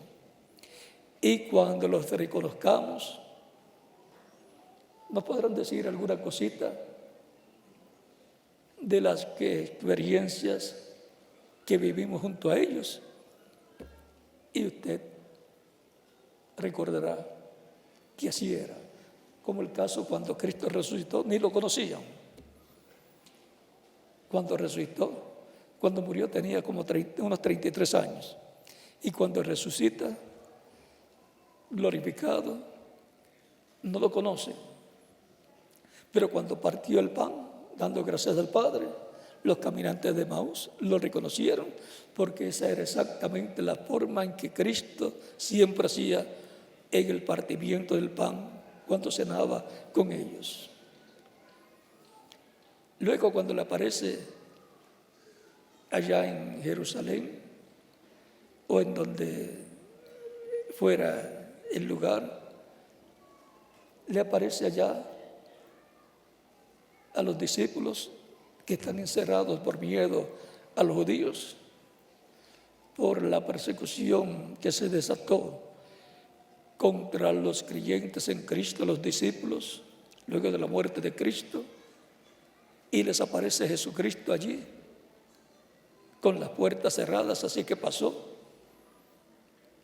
[SPEAKER 2] Y cuando los reconozcamos, nos podrán decir alguna cosita de las experiencias que vivimos junto a ellos. Y usted recordará que así era. Como el caso cuando Cristo resucitó, ni lo conocían. Cuando resucitó, cuando murió tenía como unos 33 años. Y cuando resucita, glorificado, no lo conocen. Pero cuando partió el pan, dando gracias al Padre, los caminantes de Emaús lo reconocieron, porque esa era exactamente la forma en que Cristo siempre hacía en el partimiento del pan cuando cenaba con ellos. Luego, cuando le aparece allá en Jerusalén o en donde fuera el lugar, le aparece allá a los discípulos que están encerrados por miedo a los judíos, por la persecución que se desató contra los creyentes en Cristo, los discípulos, luego de la muerte de Cristo, y les aparece Jesucristo allí, con las puertas cerradas, así que pasó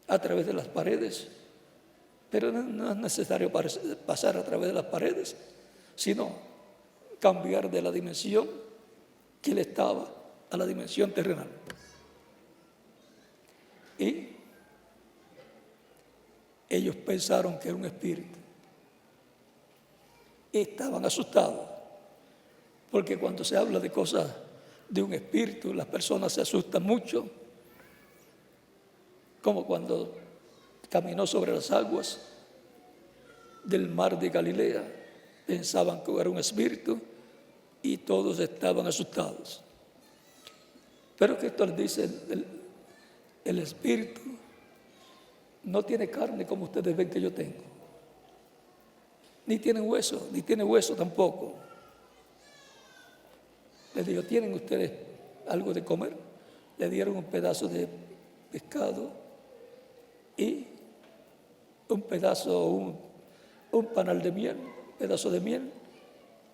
[SPEAKER 2] a través de las paredes, pero no es necesario pasar a través de las paredes, sino cambiar de la dimensión que él estaba a la dimensión terrenal. Y ellos pensaron que era un espíritu. Y estaban asustados, porque cuando se habla de cosas de un espíritu, las personas se asustan mucho, como cuando caminó sobre las aguas del mar de Galilea. Pensaban que era un espíritu y todos estaban asustados. Pero que esto les dice, el espíritu no tiene carne como ustedes ven que yo tengo, ni tiene hueso tampoco. Les digo: ¿tienen ustedes algo de comer? Le dieron un pedazo de pescado y un panal de miel, un pedazo de miel,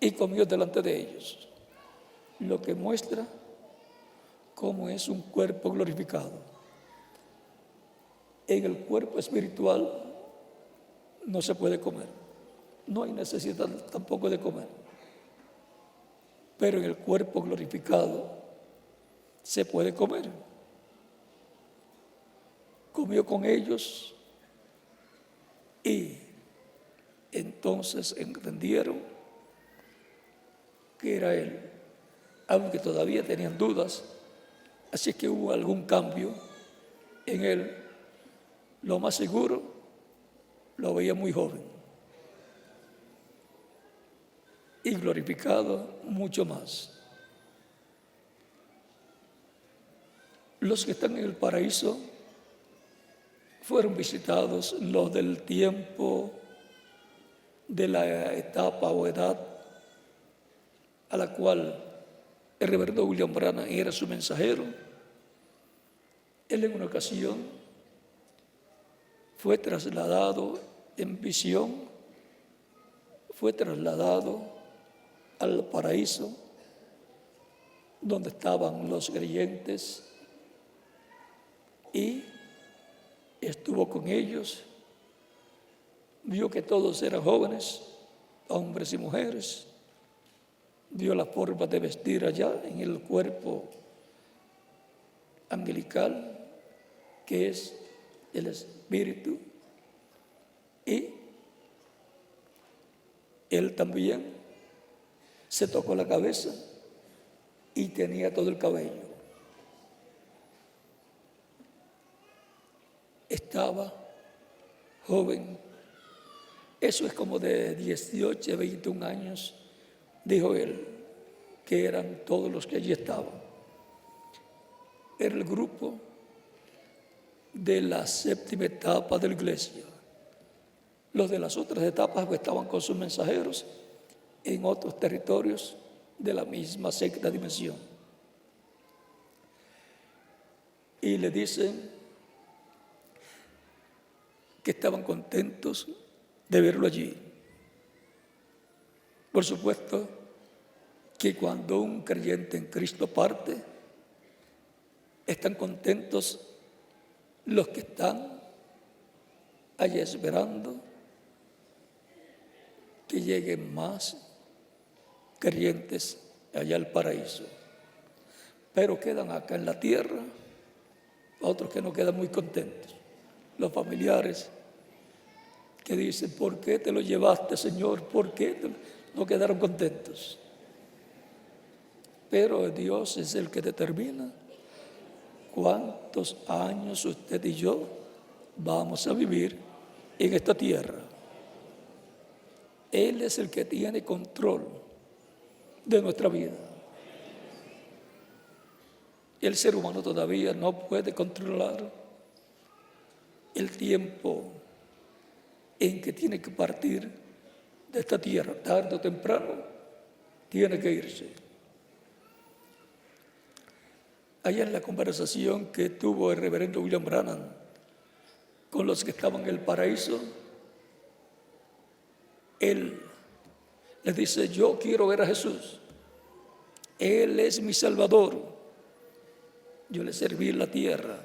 [SPEAKER 2] y comió delante de ellos, lo que muestra cómo es un cuerpo glorificado. En el cuerpo espiritual no se puede comer, no hay necesidad tampoco de comer, pero en el cuerpo glorificado se puede comer. Comió con ellos y entonces entendieron que era Él, aunque todavía tenían dudas. Así que hubo algún cambio en Él. Lo más seguro, lo veía muy joven y glorificado mucho más. Los que están en el paraíso fueron visitados los del tiempo de la etapa o edad a la cual el reverendo William Branham era su mensajero. Él en una ocasión fue trasladado en visión, fue trasladado al paraíso donde estaban los creyentes y estuvo con ellos, vio que todos eran jóvenes, hombres y mujeres, vio la forma de vestir allá en el cuerpo angelical que es el Espíritu, y él también se tocó la cabeza y tenía todo el cabello. Estaba joven, eso es como de 18 a 21 años, dijo él, que eran todos los que allí estaban. Era el grupo de la séptima etapa de la iglesia. Los de las otras etapas estaban con sus mensajeros en otros territorios de la misma sexta dimensión. Y le dicen que estaban contentos de verlo allí. Por supuesto que cuando un creyente en Cristo parte, están contentos los que están allí esperando que lleguen más creyentes allá al paraíso. Pero quedan acá en la tierra otros que no quedan muy contentos. Los familiares que dicen, ¿por qué te lo llevaste, Señor? ¿Por qué no quedaron contentos? Pero Dios es el que determina cuántos años usted y yo vamos a vivir en esta tierra. Él es el que tiene control de nuestra vida. El ser humano todavía no puede controlar el tiempo en que tiene que partir de esta tierra. Tarde o temprano tiene que irse. Allá en la conversación que tuvo el reverendo William Branham con los que estaban en el paraíso, él les dice, yo quiero ver a Jesús. Él es mi Salvador. Yo le serví en la tierra.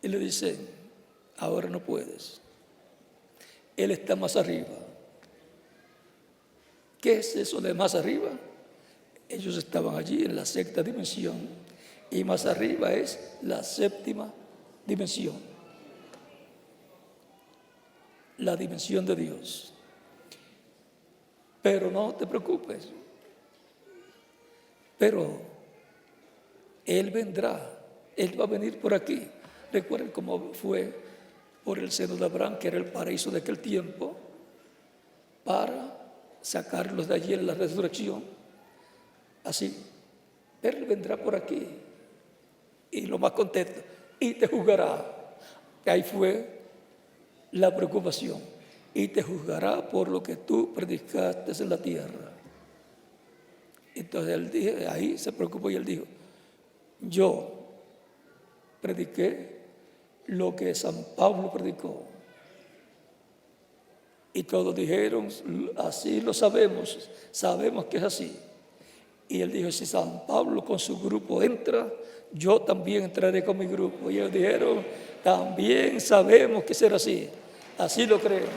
[SPEAKER 2] Y le dice, ahora no puedes. Él está más arriba. ¿Qué es eso de más arriba? Ellos estaban allí en la sexta dimensión y más arriba es la séptima dimensión, la dimensión de Dios. Pero no te preocupes, pero Él vendrá, Él va a venir por aquí. Recuerden cómo fue por el seno de Abraham, que era el paraíso de aquel tiempo, para sacarlos de allí en la resurrección. Así, Él vendrá por aquí y lo más contento, y te juzgará. Ahí fue la preocupación, y te juzgará por lo que tú predicaste en la tierra. Entonces él dijo, ahí se preocupó y él dijo, yo prediqué lo que San Pablo predicó. Y todos dijeron, así lo sabemos que es así. Y él dijo, si San Pablo con su grupo entra, yo también entraré con mi grupo. Y ellos dijeron, también sabemos que será así. Así lo creemos.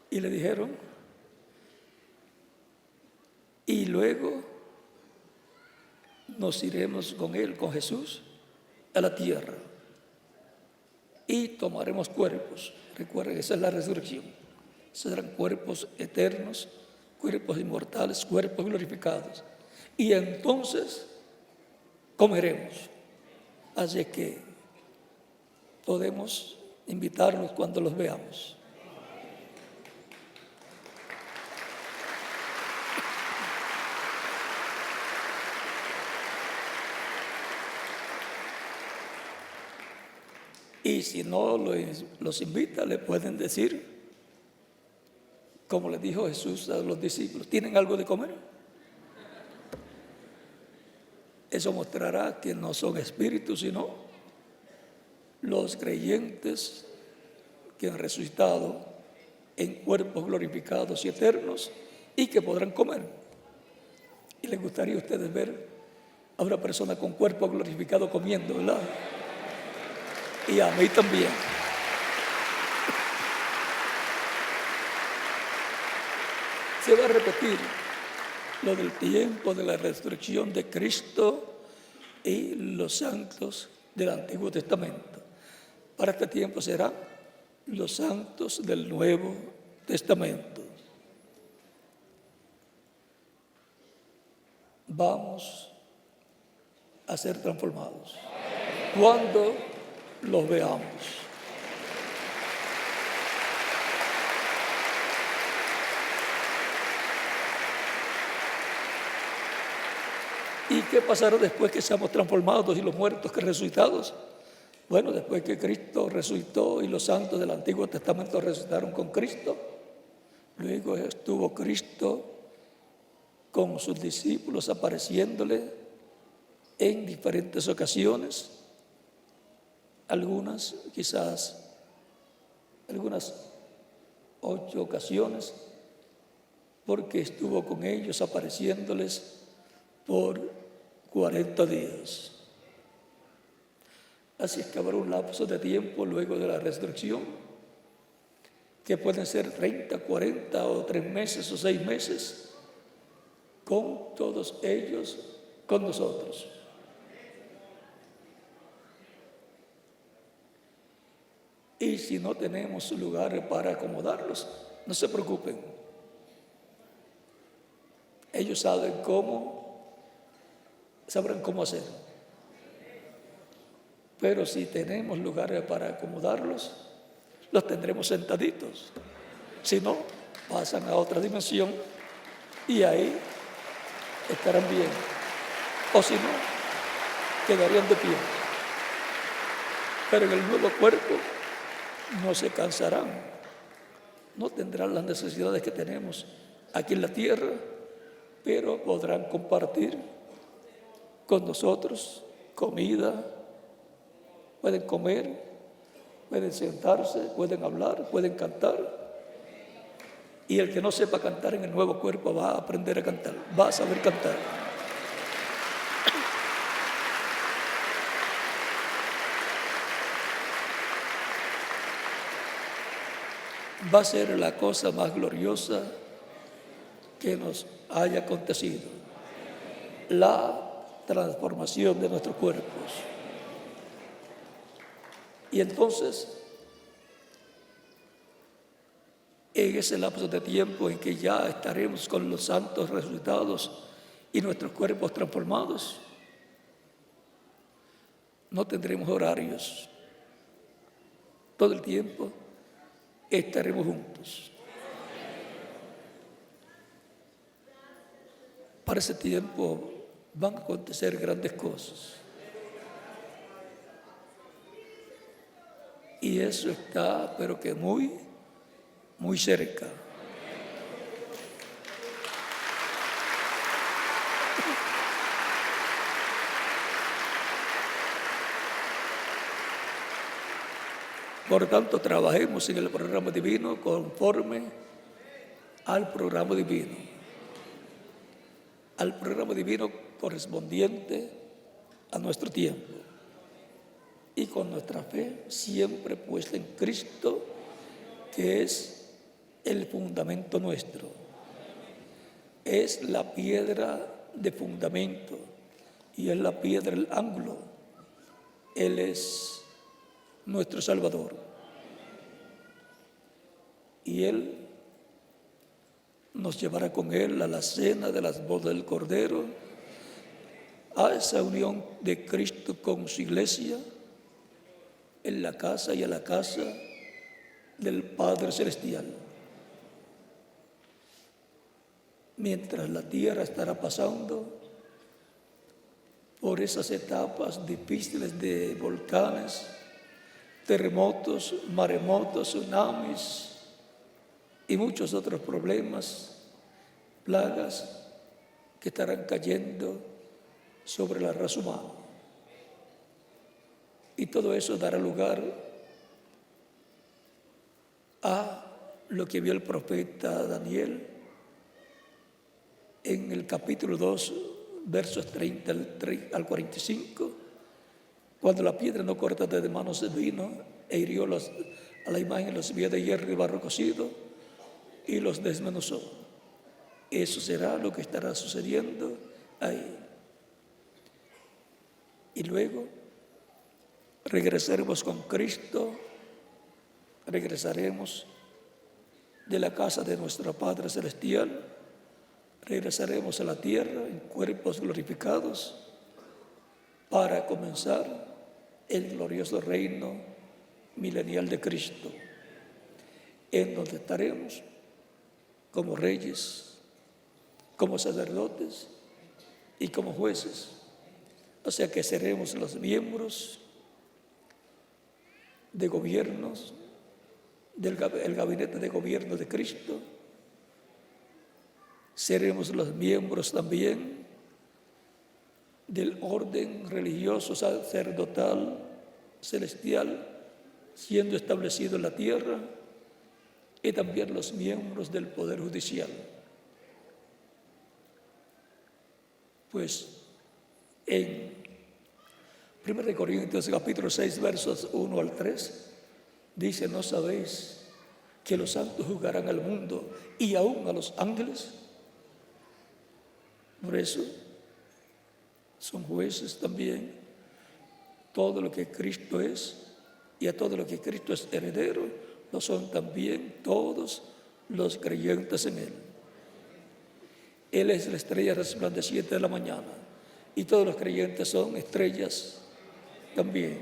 [SPEAKER 2] Y le dijeron, y luego nos iremos con él, con Jesús, a la tierra y tomaremos cuerpos. Recuerden, esa es la resurrección. Serán cuerpos eternos, cuerpos inmortales, cuerpos glorificados. Y entonces comeremos. Así que podemos invitarlos cuando los veamos. Y si no los invita, le pueden decir, como le dijo Jesús a los discípulos, ¿tienen algo de comer? Eso mostrará que no son espíritus, sino los creyentes que han resucitado en cuerpos glorificados y eternos y que podrán comer. Y les gustaría a ustedes ver a una persona con cuerpo glorificado comiendo, ¿verdad? Y a mí también. Se va a repetir lo del tiempo de la resurrección de Cristo y los santos del Antiguo Testamento. Para este tiempo serán los santos del Nuevo Testamento. Vamos a ser transformados cuando los veamos. ¿Y qué pasará después que seamos transformados y los muertos que resucitados? Bueno, después que Cristo resucitó y los santos del Antiguo Testamento resucitaron con Cristo, luego estuvo Cristo con sus discípulos apareciéndole en diferentes ocasiones, algunas 8 ocasiones, porque estuvo con ellos apareciéndoles por 40 días. Así es que habrá un lapso de tiempo luego de la resurrección, que pueden ser 30, 40 o 3 meses o 6 meses, con todos ellos, con nosotros. Y si no tenemos lugar para acomodarlos, no se preocupen. Ellos sabrán cómo hacer. Pero si tenemos lugares para acomodarlos, los tendremos sentaditos. Si no, pasan a otra dimensión y ahí estarán bien. O si no, quedarían de pie. Pero en el nuevo cuerpo no se cansarán, no tendrán las necesidades que tenemos aquí en la tierra, pero podrán compartir con nosotros comida, pueden comer, pueden sentarse, pueden hablar, pueden cantar. Y el que no sepa cantar en el nuevo cuerpo va a aprender a cantar, va a saber cantar. Va a ser la cosa más gloriosa que nos haya acontecido, la transformación de nuestros cuerpos. Y entonces, en ese lapso de tiempo en que ya estaremos con los santos resucitados y nuestros cuerpos transformados, no tendremos horarios. Todo el tiempo estaremos juntos. Para ese tiempo van a acontecer grandes cosas. Y eso está, pero que muy, muy cerca. Por tanto, trabajemos en el programa divino conforme al programa divino. Al programa divino correspondiente a nuestro tiempo. Y con nuestra fe siempre puesta en Cristo, que es el fundamento nuestro. Es la piedra de fundamento y es la piedra del ángulo. Él es nuestro Salvador. Y Él nos llevará con Él a la cena de las bodas del Cordero, a esa unión de Cristo con su iglesia, en la casa y a la casa del Padre Celestial. Mientras la tierra estará pasando por esas etapas difíciles de volcanes, terremotos, maremotos, tsunamis y muchos otros problemas, plagas que estarán cayendo sobre la raza humana. Y todo eso dará lugar a lo que vio el profeta Daniel en el capítulo 2, versos 30 al 45, cuando la piedra no cortada de manos se vino e hirió a la imagen los vio de hierro y barro cocido y los desmenuzó. Eso será lo que estará sucediendo ahí. Y luego regresaremos con Cristo, regresaremos de la casa de nuestro Padre Celestial, regresaremos a la tierra en cuerpos glorificados para comenzar el glorioso reino milenial de Cristo, en donde estaremos como reyes, como sacerdotes y como jueces. O sea que seremos los miembros de gobiernos, el gabinete de gobierno de Cristo. Seremos los miembros también del orden religioso, sacerdotal, celestial, siendo establecido en la tierra, y también los miembros del Poder Judicial. Pues en 1 Corintios capítulo 6, versos 1 al 3, dice: ¿no sabéis que los santos juzgarán al mundo y aún a los ángeles? Por eso son jueces también todo lo que Cristo es, y a todo lo que Cristo es heredero, lo son también todos los creyentes en Él. Él es la estrella resplandeciente de la mañana, y todos los creyentes son estrellas también.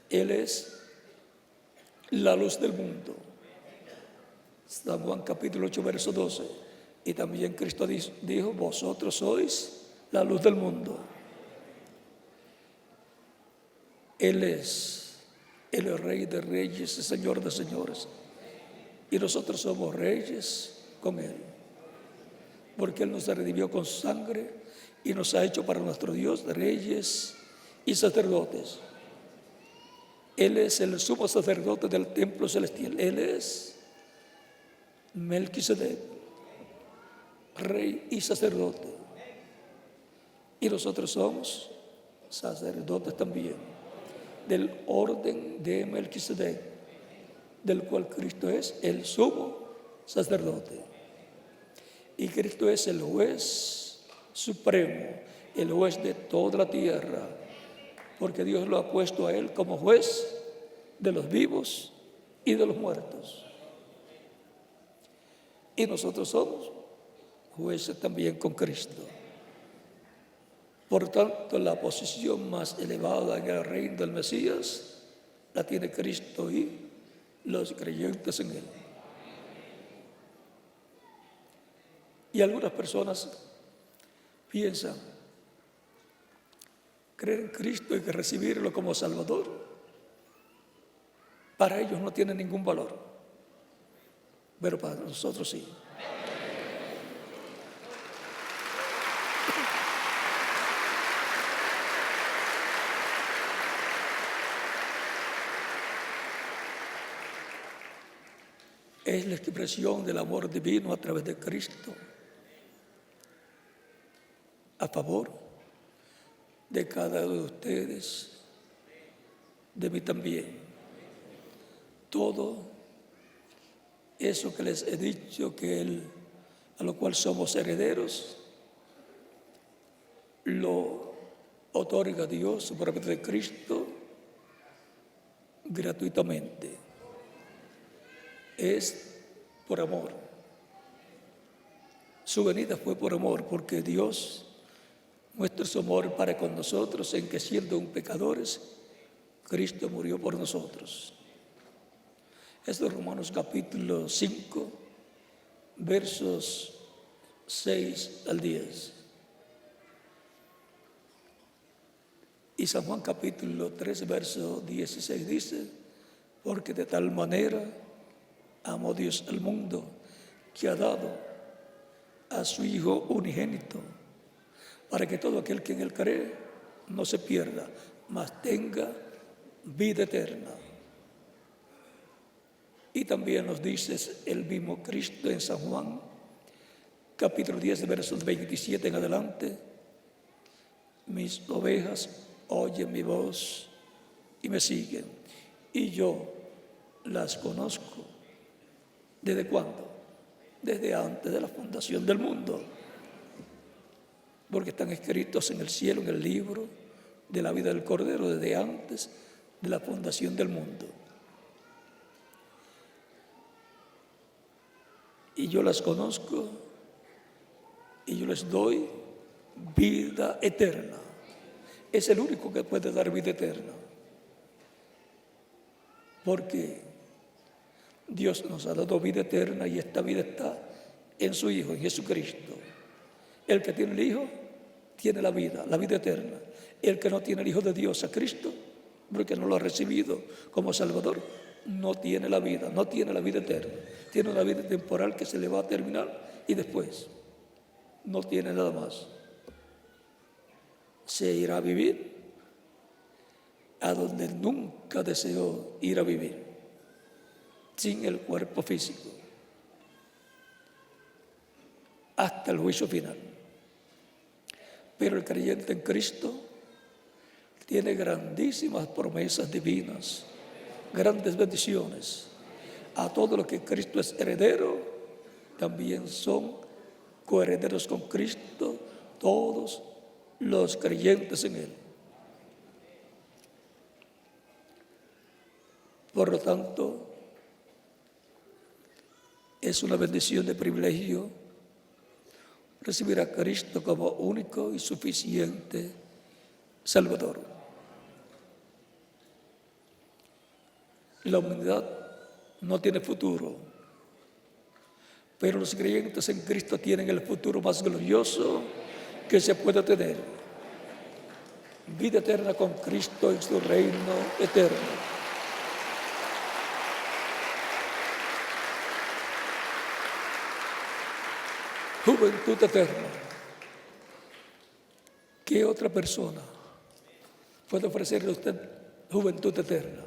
[SPEAKER 2] Él es la luz del mundo. San Juan capítulo 8, verso 12. Y también Cristo dijo: vosotros sois la luz del mundo. Él es el Rey de reyes y Señor de señores. Y nosotros somos reyes con Él, porque Él nos redimió con su sangre y nos ha hecho para nuestro Dios reyes y sacerdotes. Él es el sumo sacerdote del templo celestial. Él es Melquisedec, rey y sacerdote. Y nosotros somos sacerdotes también, del orden de Melquisedec, del cual Cristo es el sumo sacerdote. Y Cristo es el juez supremo, el juez de toda la tierra, porque Dios lo ha puesto a Él como juez de los vivos y de los muertos. Y nosotros somos jueces también con Cristo. Por tanto, la posición más elevada en el reino del Mesías la tiene Cristo y los creyentes en Él. Y algunas personas piensan: creer en Cristo y que recibirlo como Salvador, para ellos no tiene ningún valor, pero para nosotros sí. Es la expresión del amor divino a través de Cristo a favor de cada uno de ustedes, de mí también. Todo eso que les he dicho, a lo cual somos herederos, lo otorga Dios por medio de Cristo gratuitamente. Es por amor. Su venida fue por amor, porque Dios muestra su amor para con nosotros en que, siendo un pecadores, Cristo murió por nosotros. Es de Romanos capítulo 5, versos 6 al 10. Y San Juan capítulo 3, verso 16 dice, porque de tal manera amó Dios al mundo que ha dado a su Hijo unigénito, para que todo aquel que en él cree no se pierda, mas tenga vida eterna. Y también nos dice el mismo Cristo en San Juan, capítulo 10, versos 27 en adelante, mis ovejas oyen mi voz y me siguen, y yo las conozco. ¿Desde cuándo? Desde antes de la fundación del mundo, porque están escritos en el cielo, en el libro de la vida del Cordero, desde antes de la fundación del mundo. Y yo las conozco y yo les doy vida eterna. Es el único que puede dar vida eterna, porque Dios nos ha dado vida eterna y esta vida está en su Hijo, en Jesucristo. El que tiene el Hijo tiene la vida eterna. El que no tiene el Hijo de Dios, a Cristo, porque no lo ha recibido como Salvador, no tiene la vida eterna. Tiene una vida temporal que se le va a terminar y después no tiene nada más. Se irá a vivir a donde nunca deseó ir a vivir, sin el cuerpo físico, hasta el juicio final. Pero el creyente en Cristo tiene grandísimas promesas divinas, grandes bendiciones. A todo lo que Cristo es heredero, también son coherederos con Cristo todos los creyentes en Él. Por lo tanto, es una bendición de privilegio recibir a Cristo como único y suficiente Salvador. La humanidad no tiene futuro, pero los creyentes en Cristo tienen el futuro más glorioso que se puede tener. Vida eterna con Cristo en su reino eterno. Juventud eterna. ¿Qué otra persona puede ofrecerle a usted juventud eterna?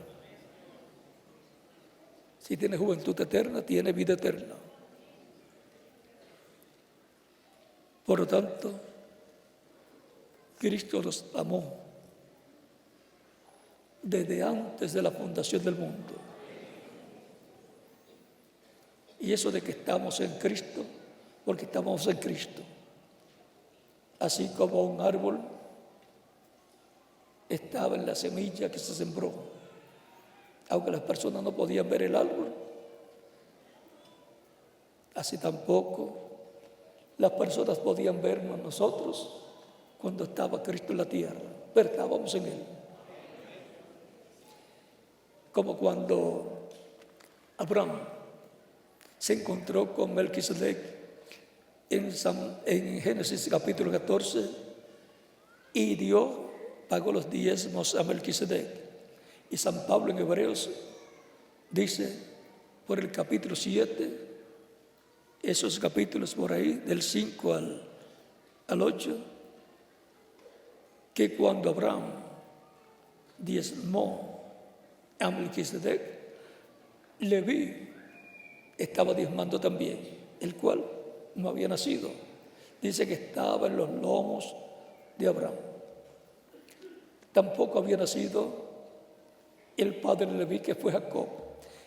[SPEAKER 2] Si tiene juventud eterna, tiene vida eterna. Por lo tanto, Cristo nos amó desde antes de la fundación del mundo. Y eso de que estamos en Cristo, porque estamos en Cristo. Así como un árbol estaba en la semilla que se sembró, aunque las personas no podían ver el árbol, así tampoco las personas podían vernos nosotros cuando estaba Cristo en la tierra, pero estábamos en Él. Como cuando Abraham se encontró con Melquisedec en Génesis capítulo 14, y pagó los diezmos a Melquisedec. Y San Pablo en Hebreos dice, por el capítulo 7, esos capítulos por ahí, del 5 al 8, que cuando Abraham diezmó a Melquisedec, Leví estaba diezmando también, el cual no había nacido. Dice que estaba en los lomos de Abraham. Tampoco había nacido el padre de Leví, que fue Jacob.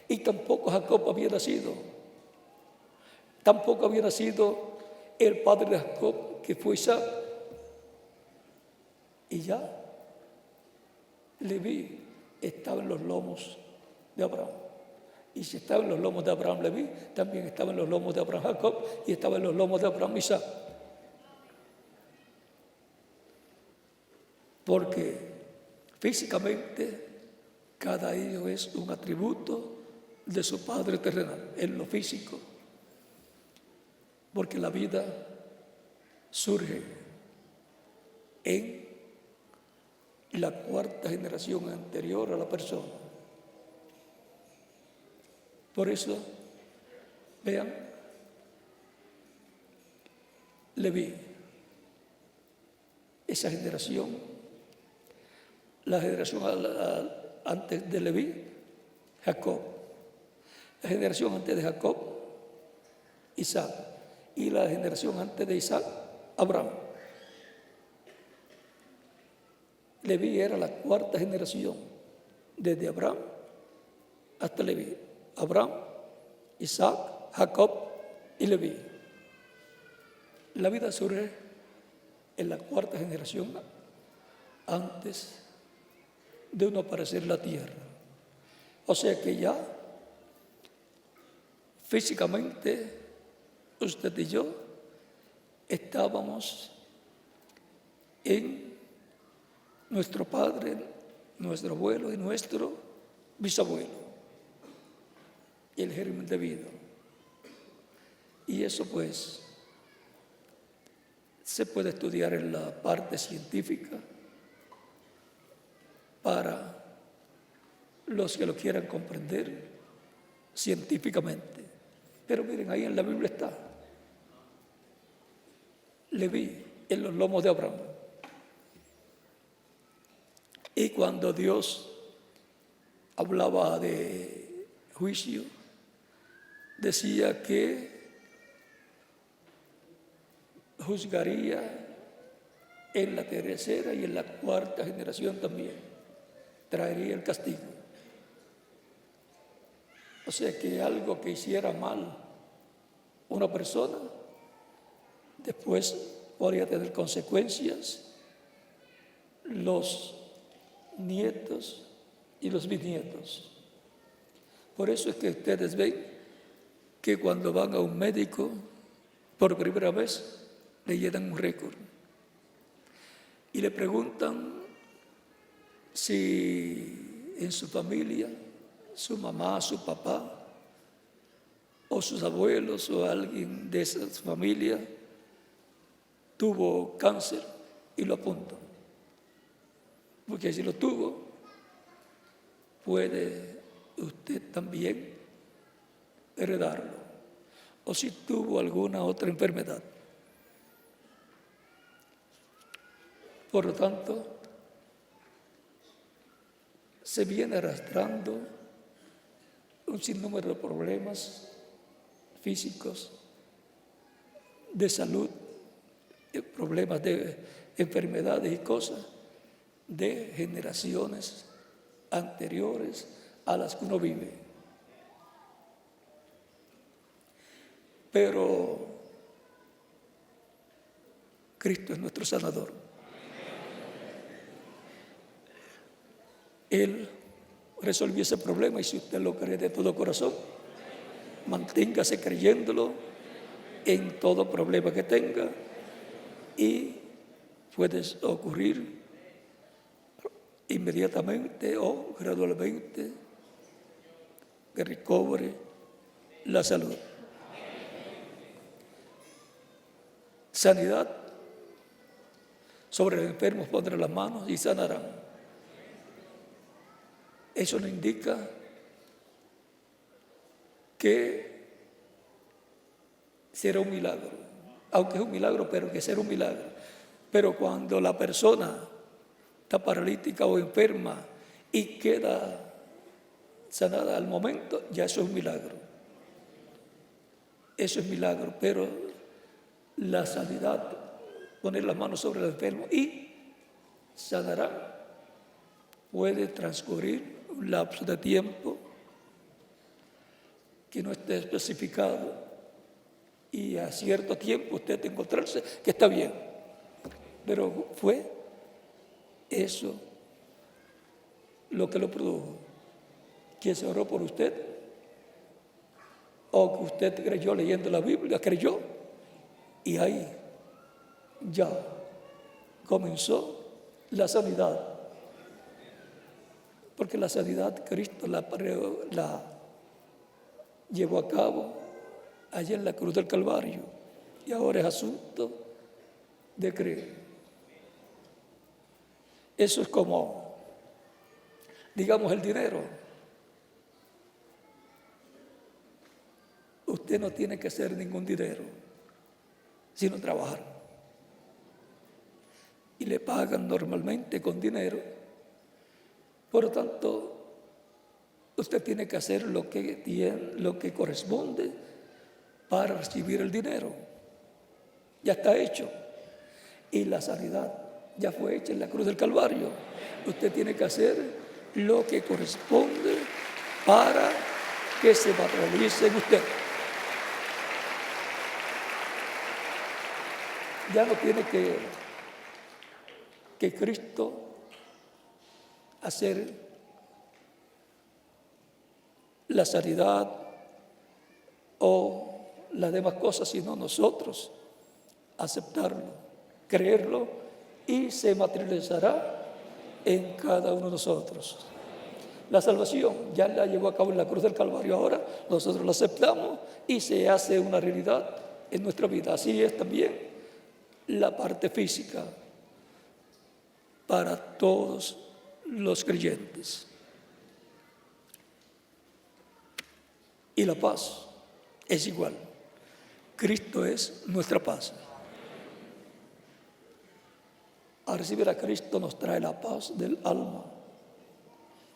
[SPEAKER 2] Y tampoco Jacob había nacido. Tampoco había nacido el padre de Jacob, que fue Isaac. Y ya Leví estaba en los lomos de Abraham. Y si estaba en los lomos de Abraham Leví, también estaba en los lomos de Abraham Jacob y estaba en los lomos de Abraham Isaac. Porque físicamente cada hijo es un atributo de su padre terrenal, en lo físico. Porque la vida surge en la cuarta generación anterior a la persona. Por eso, vean, Leví, esa generación, la generación antes de Leví, Jacob, la generación antes de Jacob, Isaac, y la generación antes de Isaac, Abraham. Leví era la cuarta generación, desde Abraham hasta Leví. Abraham, Isaac, Jacob y Leví. La vida surge en la cuarta generación antes de uno aparecer en la tierra. O sea que ya físicamente usted y yo estábamos en nuestro padre, nuestro abuelo y nuestro bisabuelo, el germen de vida. Y eso pues se puede estudiar en la parte científica para los que lo quieran comprender científicamente. Pero miren, ahí en la Biblia está. Leví en los lomos de Abraham. Y cuando Dios hablaba de juicio, decía que juzgaría en la tercera y en la cuarta generación también. Traería el castigo. O sea que algo que hiciera mal una persona, después podría tener consecuencias los nietos y los bisnietos. Por eso es que ustedes ven que cuando van a un médico por primera vez le llenan un récord y le preguntan si en su familia, su mamá, su papá o sus abuelos o alguien de esa familia tuvo cáncer, y lo apuntan. Porque si lo tuvo, puede usted también heredarlo. O si tuvo alguna otra enfermedad. Por lo tanto, se viene arrastrando un sinnúmero de problemas físicos, de salud, problemas de enfermedades y cosas de generaciones anteriores a las que uno vive. Pero Cristo es nuestro sanador. Él resolvió ese problema, y si usted lo cree de todo corazón, manténgase creyéndolo en todo problema que tenga, y puede ocurrir inmediatamente o gradualmente que recobre la salud. Sanidad. Sobre los enfermos pondrá las manos y sanarán. Eso nos indica que será un milagro, aunque es un milagro, pero que será un milagro. Pero cuando la persona está paralítica o enferma y queda sanada al momento, ya eso es un milagro. Eso es milagro, pero la sanidad, poner las manos sobre el enfermo y sanará, puede transcurrir un lapso de tiempo que no esté especificado, y a cierto tiempo usted encontrarse que está bien. Pero fue eso lo que lo produjo, que se oró por usted, o que usted creyó leyendo la Biblia, creyó, y ahí ya comenzó la sanidad. Porque la sanidad Cristo la llevó a cabo allá en la cruz del Calvario, y ahora es asunto de creer. Eso es como, digamos, el dinero. Usted no tiene que hacer ningún dinero, sino trabajar. Y le pagan normalmente con dinero. Por lo tanto, usted tiene que hacer lo que corresponde para recibir el dinero. Ya está hecho. Y la sanidad ya fue hecha en la cruz del Calvario. Usted tiene que hacer lo que corresponde para que se materialice en usted. Ya no tiene que Cristo hacer la sanidad o las demás cosas, sino nosotros aceptarlo, creerlo, y se materializará en cada uno de nosotros. La salvación ya la llevó a cabo en la cruz del Calvario, ahora nosotros la aceptamos y se hace una realidad en nuestra vida. Así es también la parte física para todos los creyentes. Y la paz es igual. Cristo es nuestra paz. Al recibir a Cristo nos trae la paz del alma,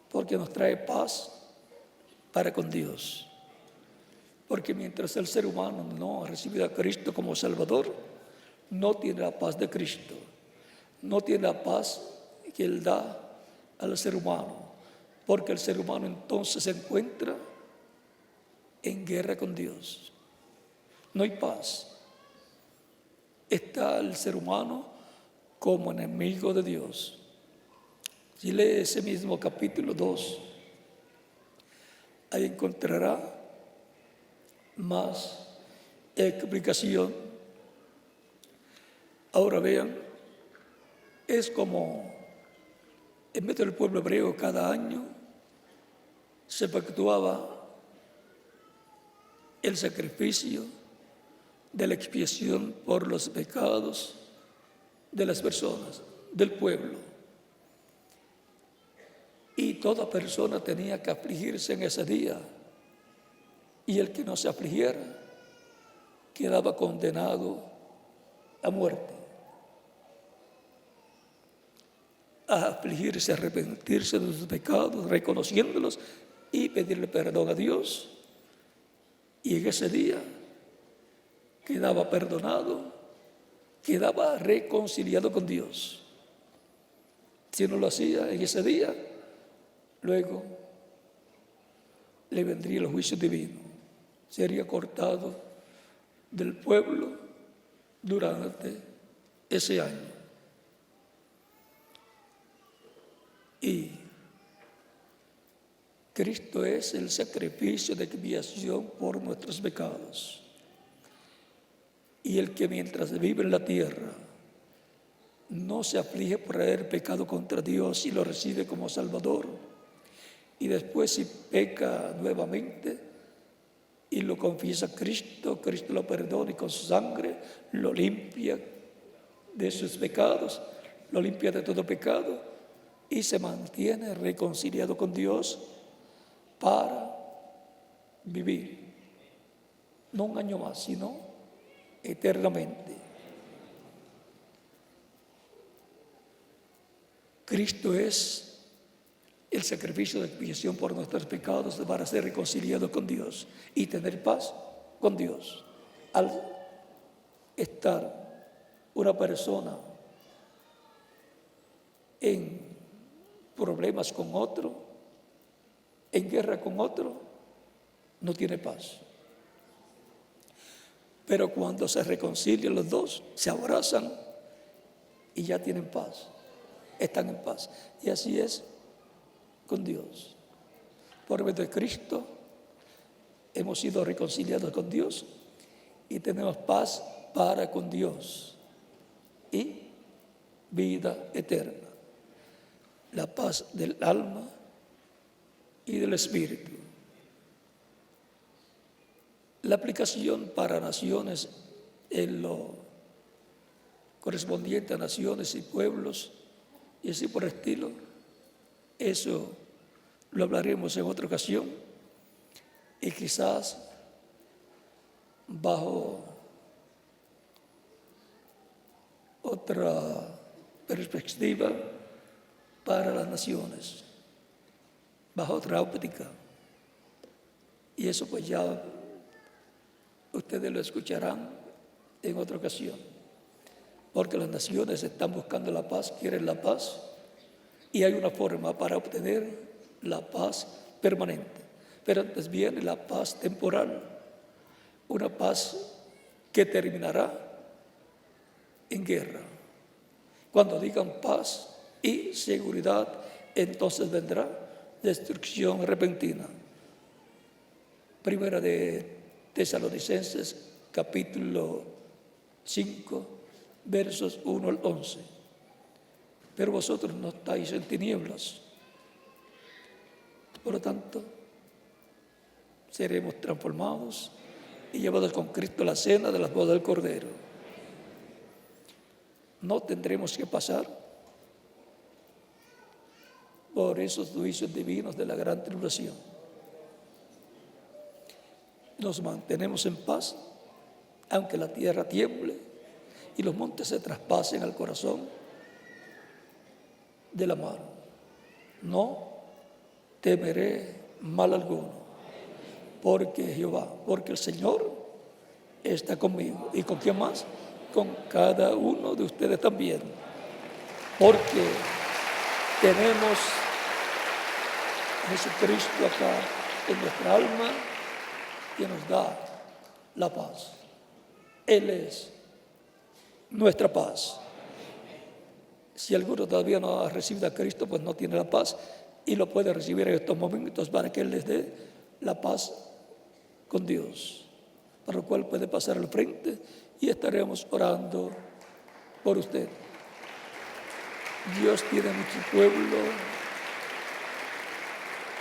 [SPEAKER 2] porque nos trae paz para con Dios. Porque mientras el ser humano no ha recibido a Cristo como Salvador, no tiene la paz de Cristo, no tiene la paz que Él da al ser humano, porque el ser humano entonces se encuentra en guerra con Dios. No hay paz. Está el ser humano como enemigo de Dios. Si lee ese mismo capítulo 2, ahí encontrará más explicación. Ahora vean, es como en medio del pueblo hebreo cada año se efectuaba el sacrificio de la expiación por los pecados de las personas, del pueblo. Y toda persona tenía que afligirse en ese día. Y el que no se afligiera quedaba condenado a muerte. A afligirse, a arrepentirse de sus pecados, reconociéndolos y pedirle perdón a Dios. Y en ese día quedaba perdonado, quedaba reconciliado con Dios. Si no lo hacía en ese día, luego le vendría el juicio divino. Sería cortado del pueblo durante ese año. Y Cristo es el sacrificio de expiación por nuestros pecados. Y el que mientras vive en la tierra no se aflige por haber pecado contra Dios y lo recibe como Salvador, y después si peca nuevamente y lo confiesa a Cristo, Cristo lo perdona y con su sangre lo limpia de sus pecados, lo limpia de todo pecado y se mantiene reconciliado con Dios para vivir, no un año más, sino eternamente. Cristo es el sacrificio de expiación por nuestros pecados para ser reconciliado con Dios y tener paz con Dios. Al estar una persona en problemas con otro, en guerra con otro, no tiene paz. Pero cuando se reconcilian los dos, se abrazan y ya tienen paz, están en paz. Y así es con Dios. Por medio de Cristo hemos sido reconciliados con Dios y tenemos paz para con Dios y vida eterna. La paz del alma y del espíritu. La aplicación para naciones en lo correspondiente a naciones y pueblos y así por el estilo. Eso lo hablaremos en otra ocasión y quizás bajo otra perspectiva para las naciones, bajo otra óptica. Y eso pues ya ustedes lo escucharán en otra ocasión, porque las naciones están buscando la paz, quieren la paz, y hay una forma para obtener la paz permanente. Pero antes viene la paz temporal, una paz que terminará en guerra. Cuando digan paz y seguridad, entonces vendrá destrucción repentina. Primera de Tesalonicenses, capítulo 5, versos 1 al 11. Pero vosotros no estáis en tinieblas. Por lo tanto, seremos transformados y llevados con Cristo a la cena de las bodas del Cordero. No tendremos que pasar por esos juicios divinos de la gran tribulación. Nos mantenemos en paz, aunque la tierra tiemble y los montes se traspasen al corazón de la mano. No temeré mal alguno, porque el Señor está conmigo. ¿Y con quién más? Con cada uno de ustedes también, porque tenemos a Jesucristo acá en nuestra alma, que nos da la paz. Él es nuestra paz. Si alguno todavía no ha recibido a Cristo, pues no tiene la paz, y lo puede recibir en estos momentos para que Él les dé la paz con Dios, para lo cual puede pasar al frente y estaremos orando por usted. Dios tiene mucho pueblo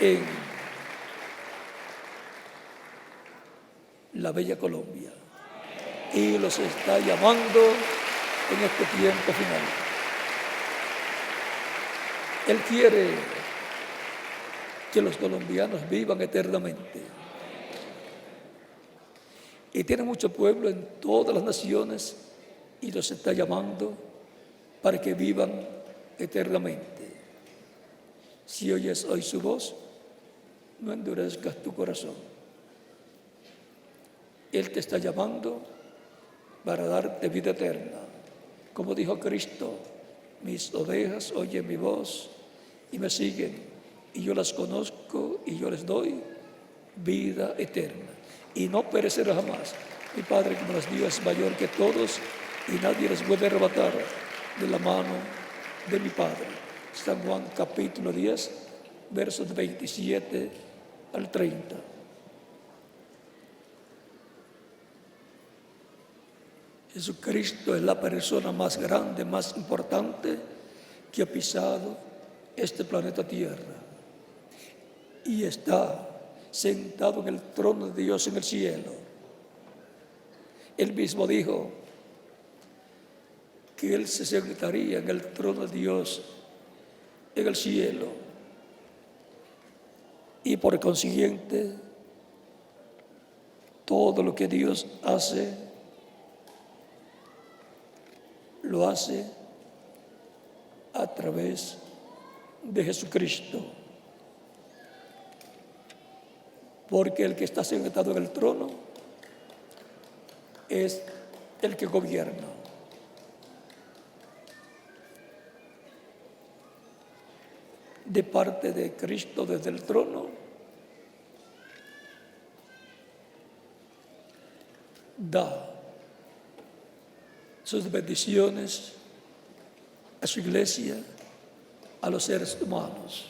[SPEAKER 2] en la bella Colombia y los está llamando en este tiempo final. Él quiere que los colombianos vivan eternamente. Y tiene mucho pueblo en todas las naciones y los está llamando para que vivan eternamente. Si oyes hoy su voz, no endurezcas tu corazón. Él te está llamando para darte vida eterna. Como dijo Cristo, mis ovejas oyen mi voz y me siguen, y yo las conozco y yo les doy vida eterna. Y no perecerá jamás. Mi Padre que me las dio es mayor que todos y nadie les puede arrebatar de la mano de mi Padre. San Juan capítulo 10, versos 27 al 30. Jesucristo es la persona más grande, más importante que ha pisado este planeta Tierra. Y está sentado en el trono de Dios en el cielo. Él mismo dijo que Él se sentaría en el trono de Dios en el cielo. Y por consiguiente, todo lo que Dios hace, lo hace a través de Jesucristo. Porque el que está sentado en el trono es el que gobierna. De parte de Cristo desde el trono, da sus bendiciones a su iglesia, a los seres humanos.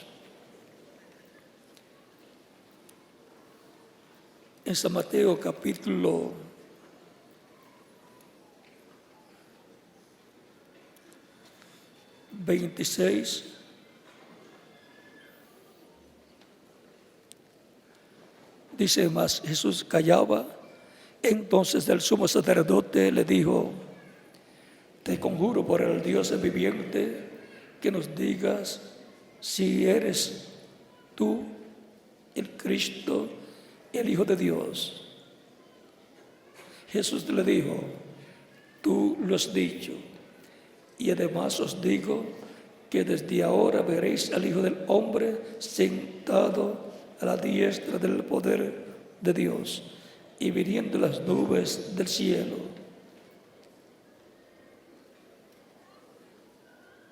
[SPEAKER 2] En San Mateo capítulo 26, dice, mas Jesús callaba. Entonces el sumo sacerdote le dijo, te conjuro por el Dios viviente, que nos digas si eres tú el Cristo, el Hijo de Dios. Jesús le dijo, tú lo has dicho, y además os digo que desde ahora veréis al Hijo del Hombre sentado a la diestra del poder de Dios y viniendo las nubes del cielo.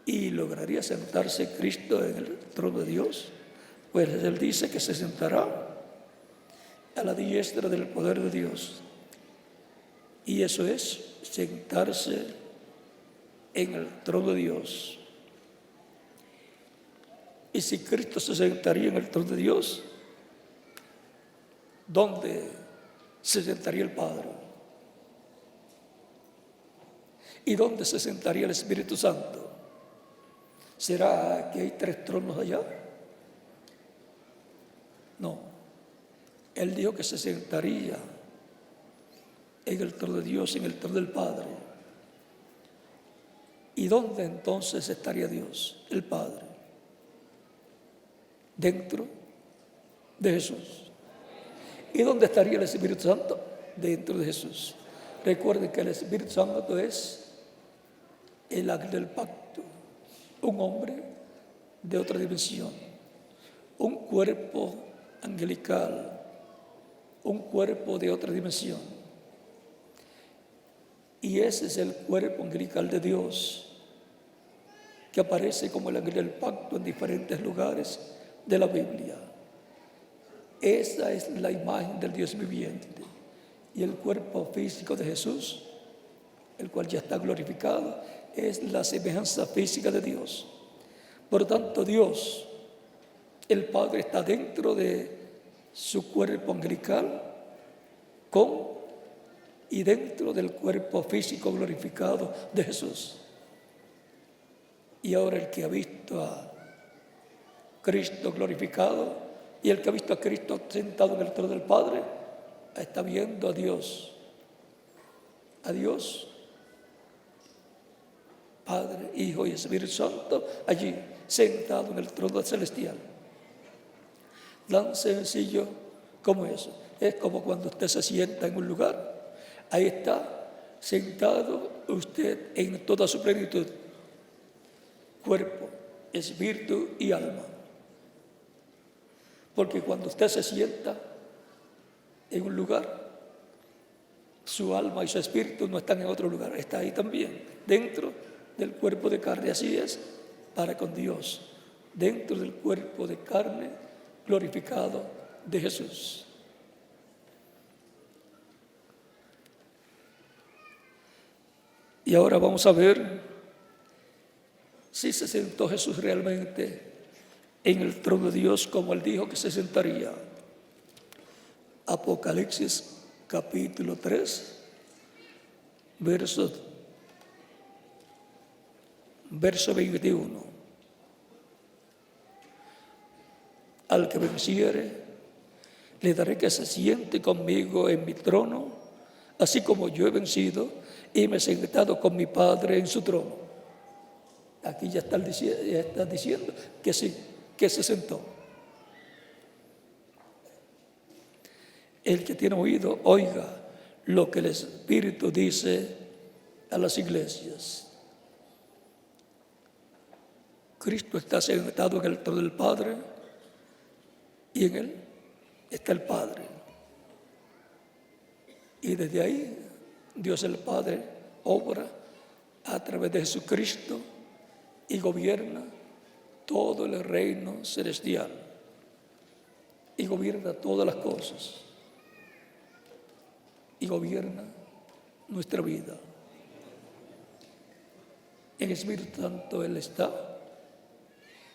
[SPEAKER 2] ¿Y lograría sentarse Cristo en el trono de Dios? Pues Él dice que se sentará a la diestra del poder de Dios. Y eso es sentarse en el trono de Dios. Y si Cristo se sentaría en el trono de Dios, ¿dónde se sentaría el Padre? ¿Y dónde se sentaría el Espíritu Santo? ¿Será que hay 3 tronos allá? No. Él dijo que se sentaría en el trono de Dios, en el trono del Padre. ¿Y dónde entonces estaría Dios, el Padre? Dentro de Jesús. ¿Y dónde estaría el Espíritu Santo? Dentro de Jesús. Recuerden que el Espíritu Santo es el ángel del pacto, un hombre de otra dimensión, un cuerpo angelical, un cuerpo de otra dimensión. Y ese es el cuerpo angelical de Dios, que aparece como el ángel del pacto en diferentes lugares de la Biblia. Esa es la imagen del Dios viviente. Y el cuerpo físico de Jesús, el cual ya está glorificado, es la semejanza física de Dios. Por tanto, Dios, el Padre, está dentro de su cuerpo angelical y dentro del cuerpo físico glorificado de Jesús. Y ahora el que ha visto a Cristo glorificado y el que ha visto a Cristo sentado en el trono del Padre, está viendo a Dios. A Dios, Padre, Hijo y Espíritu Santo, allí sentado en el trono celestial. Tan sencillo como eso. Es como cuando usted se sienta en un lugar. Ahí está sentado usted en toda su plenitud. Cuerpo, espíritu y alma. Porque cuando usted se sienta en un lugar, su alma y su espíritu no están en otro lugar. Está ahí también, dentro del cuerpo de carne. Así es para con Dios, dentro del cuerpo de carne glorificado de Jesús. Y ahora vamos a ver si se sentó Jesús realmente en el trono de Dios como Él dijo que se sentaría. Apocalipsis capítulo 3, verso 21. Al que venciere, le daré que se siente conmigo en mi trono, así como yo he vencido y me he sentado con mi Padre en su trono. Aquí ya está diciendo que sí, que se sentó. El que tiene oído, oiga lo que el Espíritu dice a las iglesias. Cristo está sentado en el trono del Padre y en Él está el Padre. Y desde ahí Dios el Padre obra a través de Jesucristo y gobierna todo el reino celestial y gobierna todas las cosas y gobierna nuestra vida. En Espíritu Santo Él está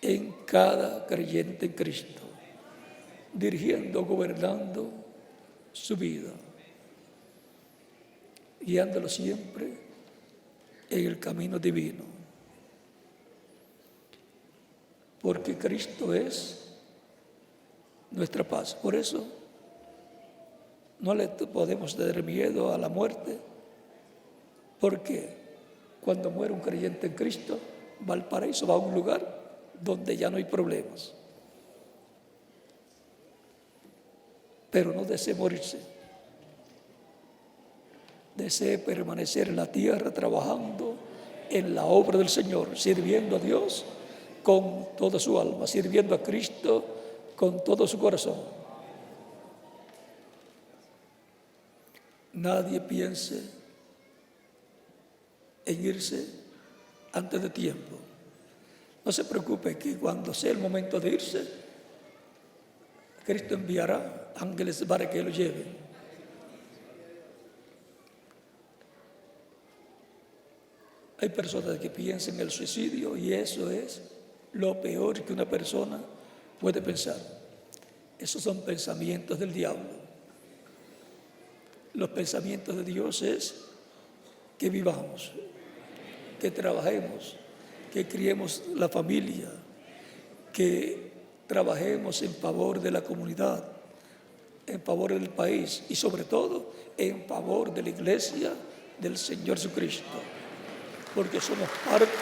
[SPEAKER 2] en cada creyente en Cristo, dirigiendo, gobernando su vida, guiándolo siempre en el camino divino. Porque Cristo es nuestra paz. Por eso no le podemos tener miedo a la muerte, porque cuando muere un creyente en Cristo, Valparaíso va a un lugar donde ya no hay problemas. Pero no desee morirse. Desee permanecer en la tierra trabajando en la obra del Señor, sirviendo a Dios con toda su alma, sirviendo a Cristo con todo su corazón. Nadie piense en irse antes de tiempo. No se preocupe que cuando sea el momento de irse, Cristo enviará ángeles para que lo lleven. Hay personas que piensan en el suicidio y eso es lo peor que una persona puede pensar. Esos son pensamientos del diablo. Los pensamientos de Dios es que vivamos, que trabajemos, que criemos la familia, que trabajemos en favor de la comunidad, en favor del país y sobre todo en favor de la iglesia del Señor Jesucristo, porque somos parte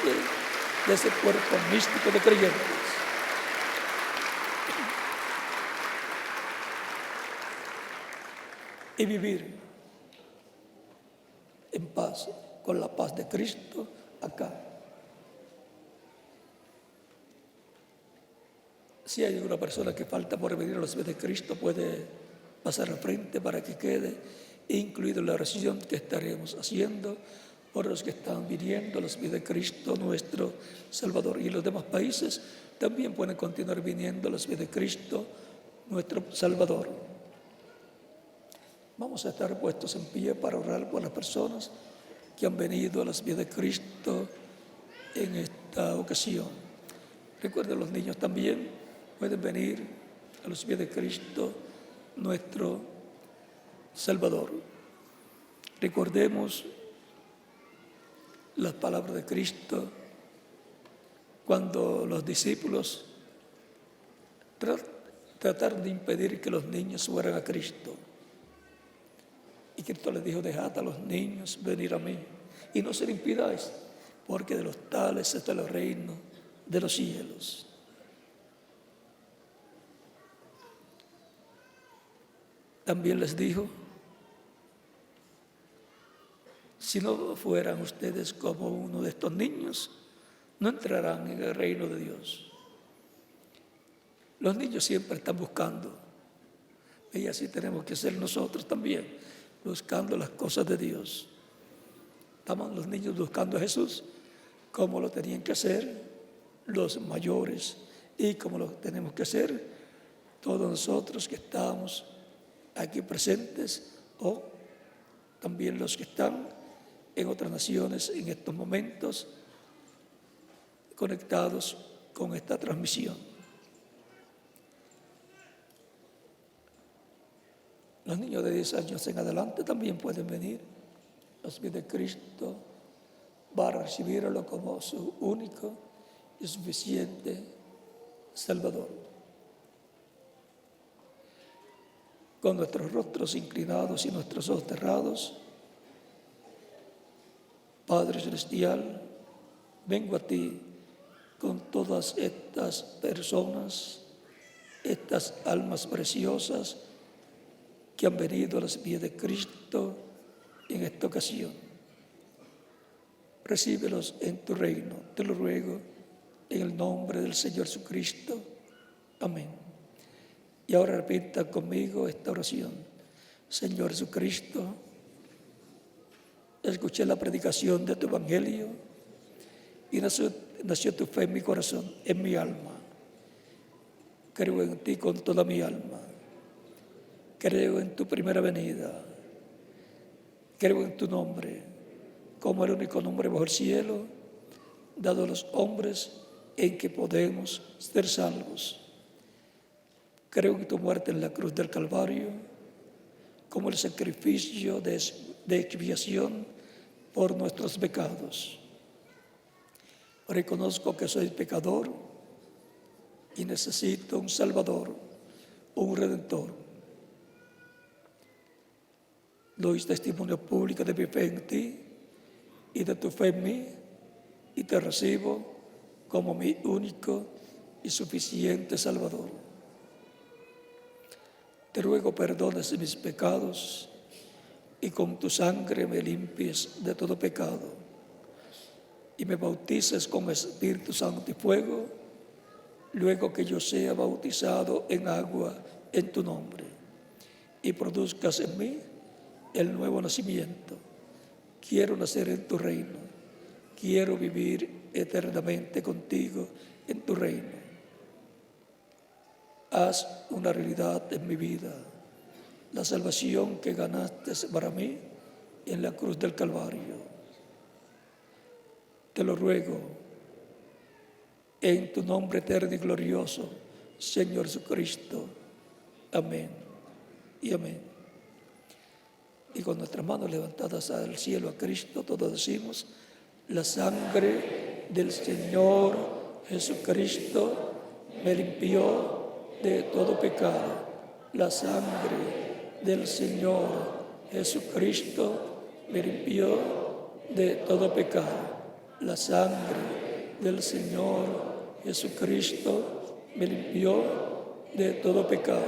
[SPEAKER 2] de ese cuerpo místico de creyentes. Y vivir en paz, con la paz de Cristo acá. Si hay una persona que falta por venir a los pies de Cristo, puede pasar al frente para que quede incluido en la oración que estaremos haciendo por los que están viniendo a los pies de Cristo nuestro Salvador. Y los demás países también pueden continuar viniendo a los pies de Cristo nuestro Salvador. Vamos a estar puestos en pie para orar por las personas que han venido a los pies de Cristo en esta ocasión. Recuerden, los niños también pueden venir a los pies de Cristo nuestro Salvador. Recordemos las palabras de Cristo cuando los discípulos trataron de impedir que los niños fueran a Cristo. Y Cristo les dijo: dejad a los niños venir a mí y no se lo impidáis, porque de los tales es el reino de los cielos. También les dijo: si no fueran ustedes como uno de estos niños, no entrarán en el reino de Dios. Los niños siempre están buscando, y así tenemos que ser nosotros también, buscando las cosas de Dios. Estaban los niños buscando a Jesús como lo tenían que hacer los mayores y como lo tenemos que hacer todos nosotros que estamos aquí presentes, o también los que están en otras naciones en estos momentos conectados con esta transmisión. Los niños de 10 años en adelante también pueden venir a los pies de Cristo para recibirlo como su único y suficiente Salvador. Con nuestros rostros inclinados y nuestros ojos cerrados, Padre Celestial, vengo a ti con todas estas personas, estas almas preciosas que han venido a los pies de Cristo en esta ocasión. Recíbelos en tu reino, te lo ruego, en el nombre del Señor Jesucristo. Amén. Y ahora repita conmigo esta oración. Señor Jesucristo, escuché la predicación de tu evangelio y nació tu fe en mi corazón, en mi alma. Creo en ti con toda mi alma. Creo en tu primera venida. Creo en tu nombre como el único nombre bajo el cielo dado a los hombres en que podemos ser salvos. Creo en tu muerte en la cruz del Calvario como el sacrificio de expiación por nuestros pecados. Reconozco que soy pecador y necesito un Salvador, un Redentor. Doy testimonio público de mi fe en ti y de tu fe en mí, y te recibo como mi único y suficiente Salvador. Te ruego perdones mis pecados y con tu sangre me limpies de todo pecado y me bautices con Espíritu Santo y fuego, luego que yo sea bautizado en agua en tu nombre, y produzcas en mí el nuevo nacimiento. Quiero nacer en tu reino, quiero vivir eternamente contigo en tu reino. Haz una realidad en mi vida la salvación que ganaste para mí en la cruz del Calvario. Te lo ruego en tu nombre eterno y glorioso, Señor Jesucristo. Amén y amén. Y con nuestras manos levantadas al cielo a Cristo, todos decimos: la sangre del Señor Jesucristo me limpió de todo pecado. La sangre del Señor Jesucristo me limpió de todo pecado. La sangre del Señor Jesucristo me limpió de todo pecado.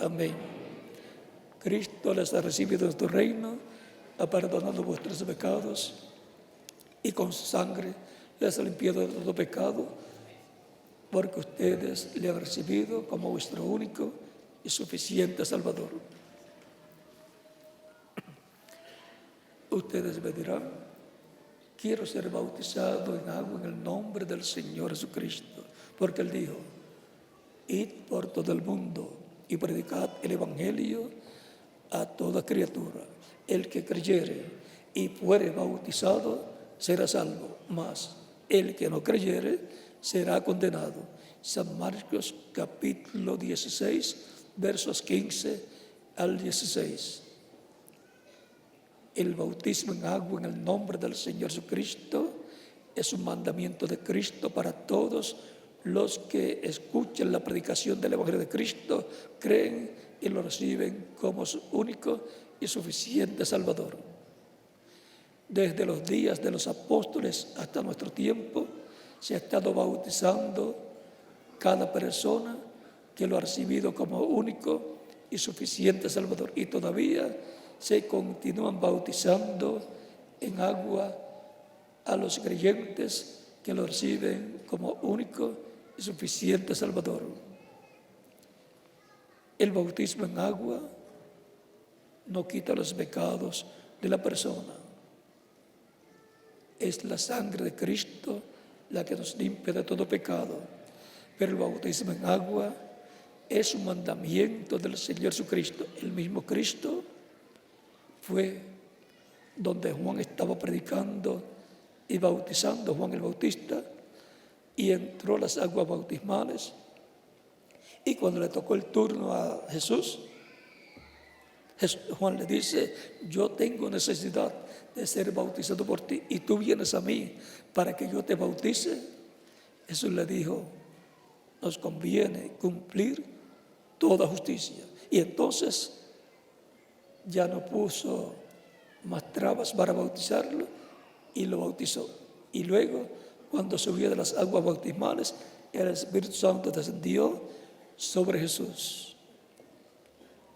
[SPEAKER 2] Amén. Cristo les ha recibido en tu reino, ha perdonado vuestros pecados y con su sangre les ha limpiado de todo pecado, porque ustedes le han recibido como vuestro único y suficiente Salvador. Ustedes me dirán: quiero ser bautizado en agua en el nombre del Señor Jesucristo, porque Él dijo: id por todo el mundo y predicad el Evangelio a toda criatura. El que creyere y fuere bautizado será salvo, mas el que no creyere será condenado. San Marcos capítulo 16, versos 15 al 16. El bautismo en agua en el nombre del Señor Jesucristo es un mandamiento de Cristo para todos los que escuchan la predicación del Evangelio de Cristo, creen y lo reciben como su único y suficiente Salvador. Desde los días de los apóstoles hasta nuestro tiempo se ha estado bautizando cada persona que lo ha recibido como único y suficiente Salvador, y todavía se continúan bautizando en agua a los creyentes que lo reciben como único y suficiente Salvador. El bautismo en agua no quita los pecados de la persona. Es la sangre de Cristo la que nos limpia de todo pecado. Pero el bautismo en agua es un mandamiento del Señor Jesucristo. El mismo Cristo fue donde Juan estaba predicando y bautizando, Juan el Bautista, y entró las aguas bautismales. Y cuando le tocó el turno a Jesús, Juan le dice: yo tengo necesidad de ser bautizado por ti y tú vienes a mí para que yo te bautice. Jesús le dijo: nos conviene cumplir toda justicia. Y entonces ya no puso más trabas para bautizarlo y lo bautizó. Y luego, cuando subió de las aguas bautismales, el Espíritu Santo descendió sobre Jesús.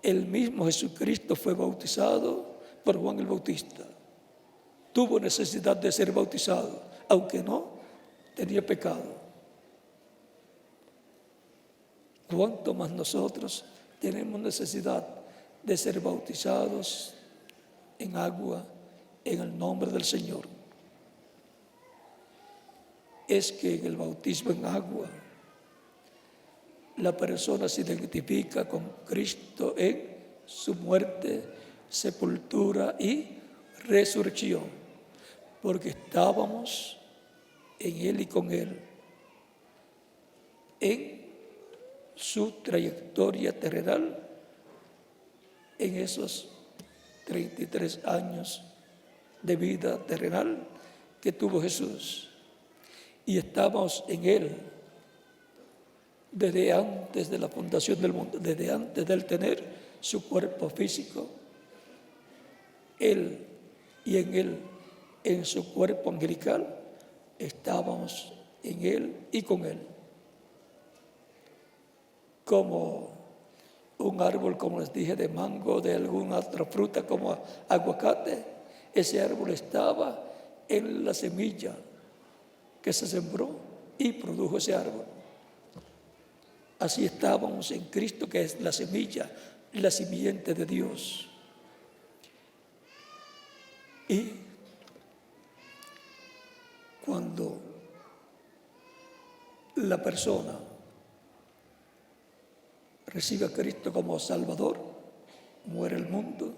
[SPEAKER 2] El mismo Jesucristo fue bautizado por Juan el Bautista. Tuvo necesidad de ser bautizado, aunque no tenía pecado. ¿Cuánto más nosotros tenemos necesidad de ser bautizados en agua en el nombre del Señor? Es que en el bautismo en agua la persona se identifica con Cristo en su muerte, sepultura y resurrección, porque estábamos en Él y con Él en su trayectoria terrenal, en esos 33 años de vida terrenal que tuvo Jesús. Y estamos en Él desde antes de la fundación del mundo, desde antes de Él tener su cuerpo físico. Él y en Él, en su cuerpo angelical, estábamos en Él y con Él. Como un árbol, como les dije, de mango, de alguna otra fruta como aguacate, ese árbol estaba en la semilla que se sembró y produjo ese árbol. Así estábamos en Cristo, que es la semilla, la simiente de Dios. Y cuando la persona recibe a Cristo como Salvador, muere el mundo,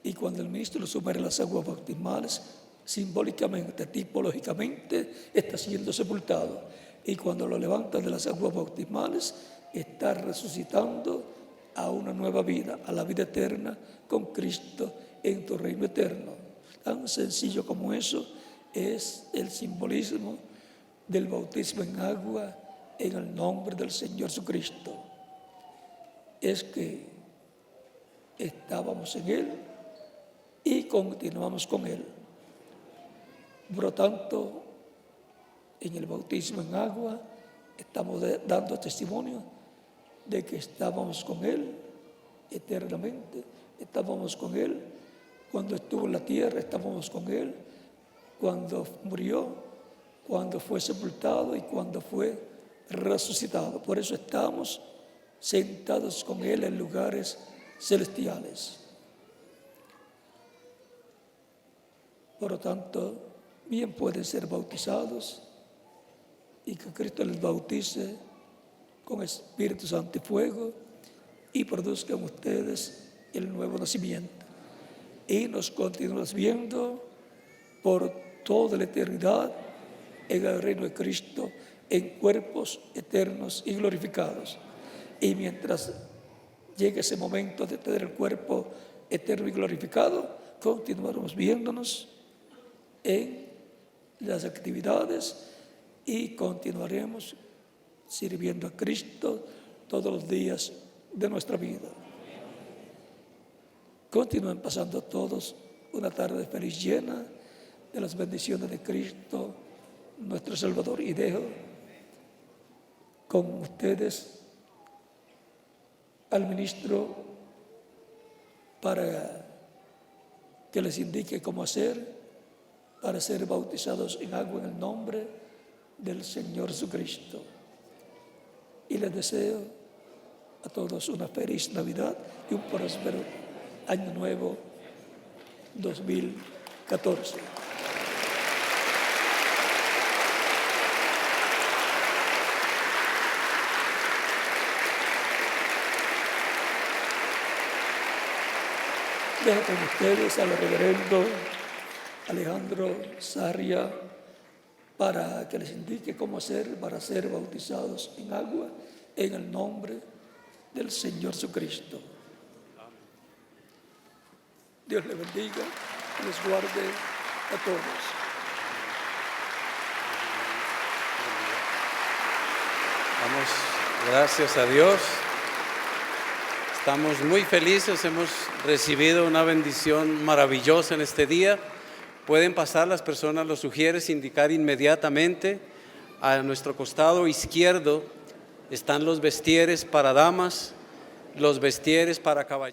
[SPEAKER 2] y cuando el ministro lo sumerge en las aguas bautismales, simbólicamente, tipológicamente, está siendo sepultado. Y cuando lo levanta de las aguas bautismales, está resucitando a una nueva vida, a la vida eterna con Cristo en tu reino eterno. Tan sencillo como eso es el simbolismo del bautismo en agua en el nombre del Señor Jesucristo. Es que estábamos en Él y continuamos con Él. Por lo tanto, en el bautismo en agua estamos dando testimonio de que estábamos con Él eternamente, estábamos con Él cuando estuvo en la tierra, estábamos con Él cuando murió, cuando fue sepultado y cuando fue resucitado. Por eso estamos sentados con Él en lugares celestiales. Por lo tanto, bien pueden ser bautizados y que Cristo les bautice con Espíritu Santo y fuego y produzcan ustedes el nuevo nacimiento. Y nos continuamos viendo por toda la eternidad en el reino de Cristo, en cuerpos eternos y glorificados. Y mientras llegue ese momento de tener el cuerpo eterno y glorificado, continuaremos viéndonos en las actividades y continuaremos sirviendo a Cristo todos los días de nuestra vida. Continúen pasando todos una tarde feliz, llena de las bendiciones de Cristo, nuestro Salvador. Y dejo con ustedes al ministro para que les indique cómo hacer para ser bautizados en agua en el nombre del Señor Jesucristo. Y les deseo a todos una feliz Navidad y un próspero Año Nuevo 2014. Dejo con ustedes al reverendo Alejandro Sarria para que les indique cómo hacer para ser bautizados en agua en el nombre del Señor Jesucristo. Dios les bendiga y les guarde a todos.
[SPEAKER 3] Damos gracias a Dios. Estamos muy felices, hemos recibido una bendición maravillosa en este día. Pueden pasar las personas, los sugieres, indicar inmediatamente. A nuestro costado izquierdo están los vestieres para damas, los vestieres para caballeros.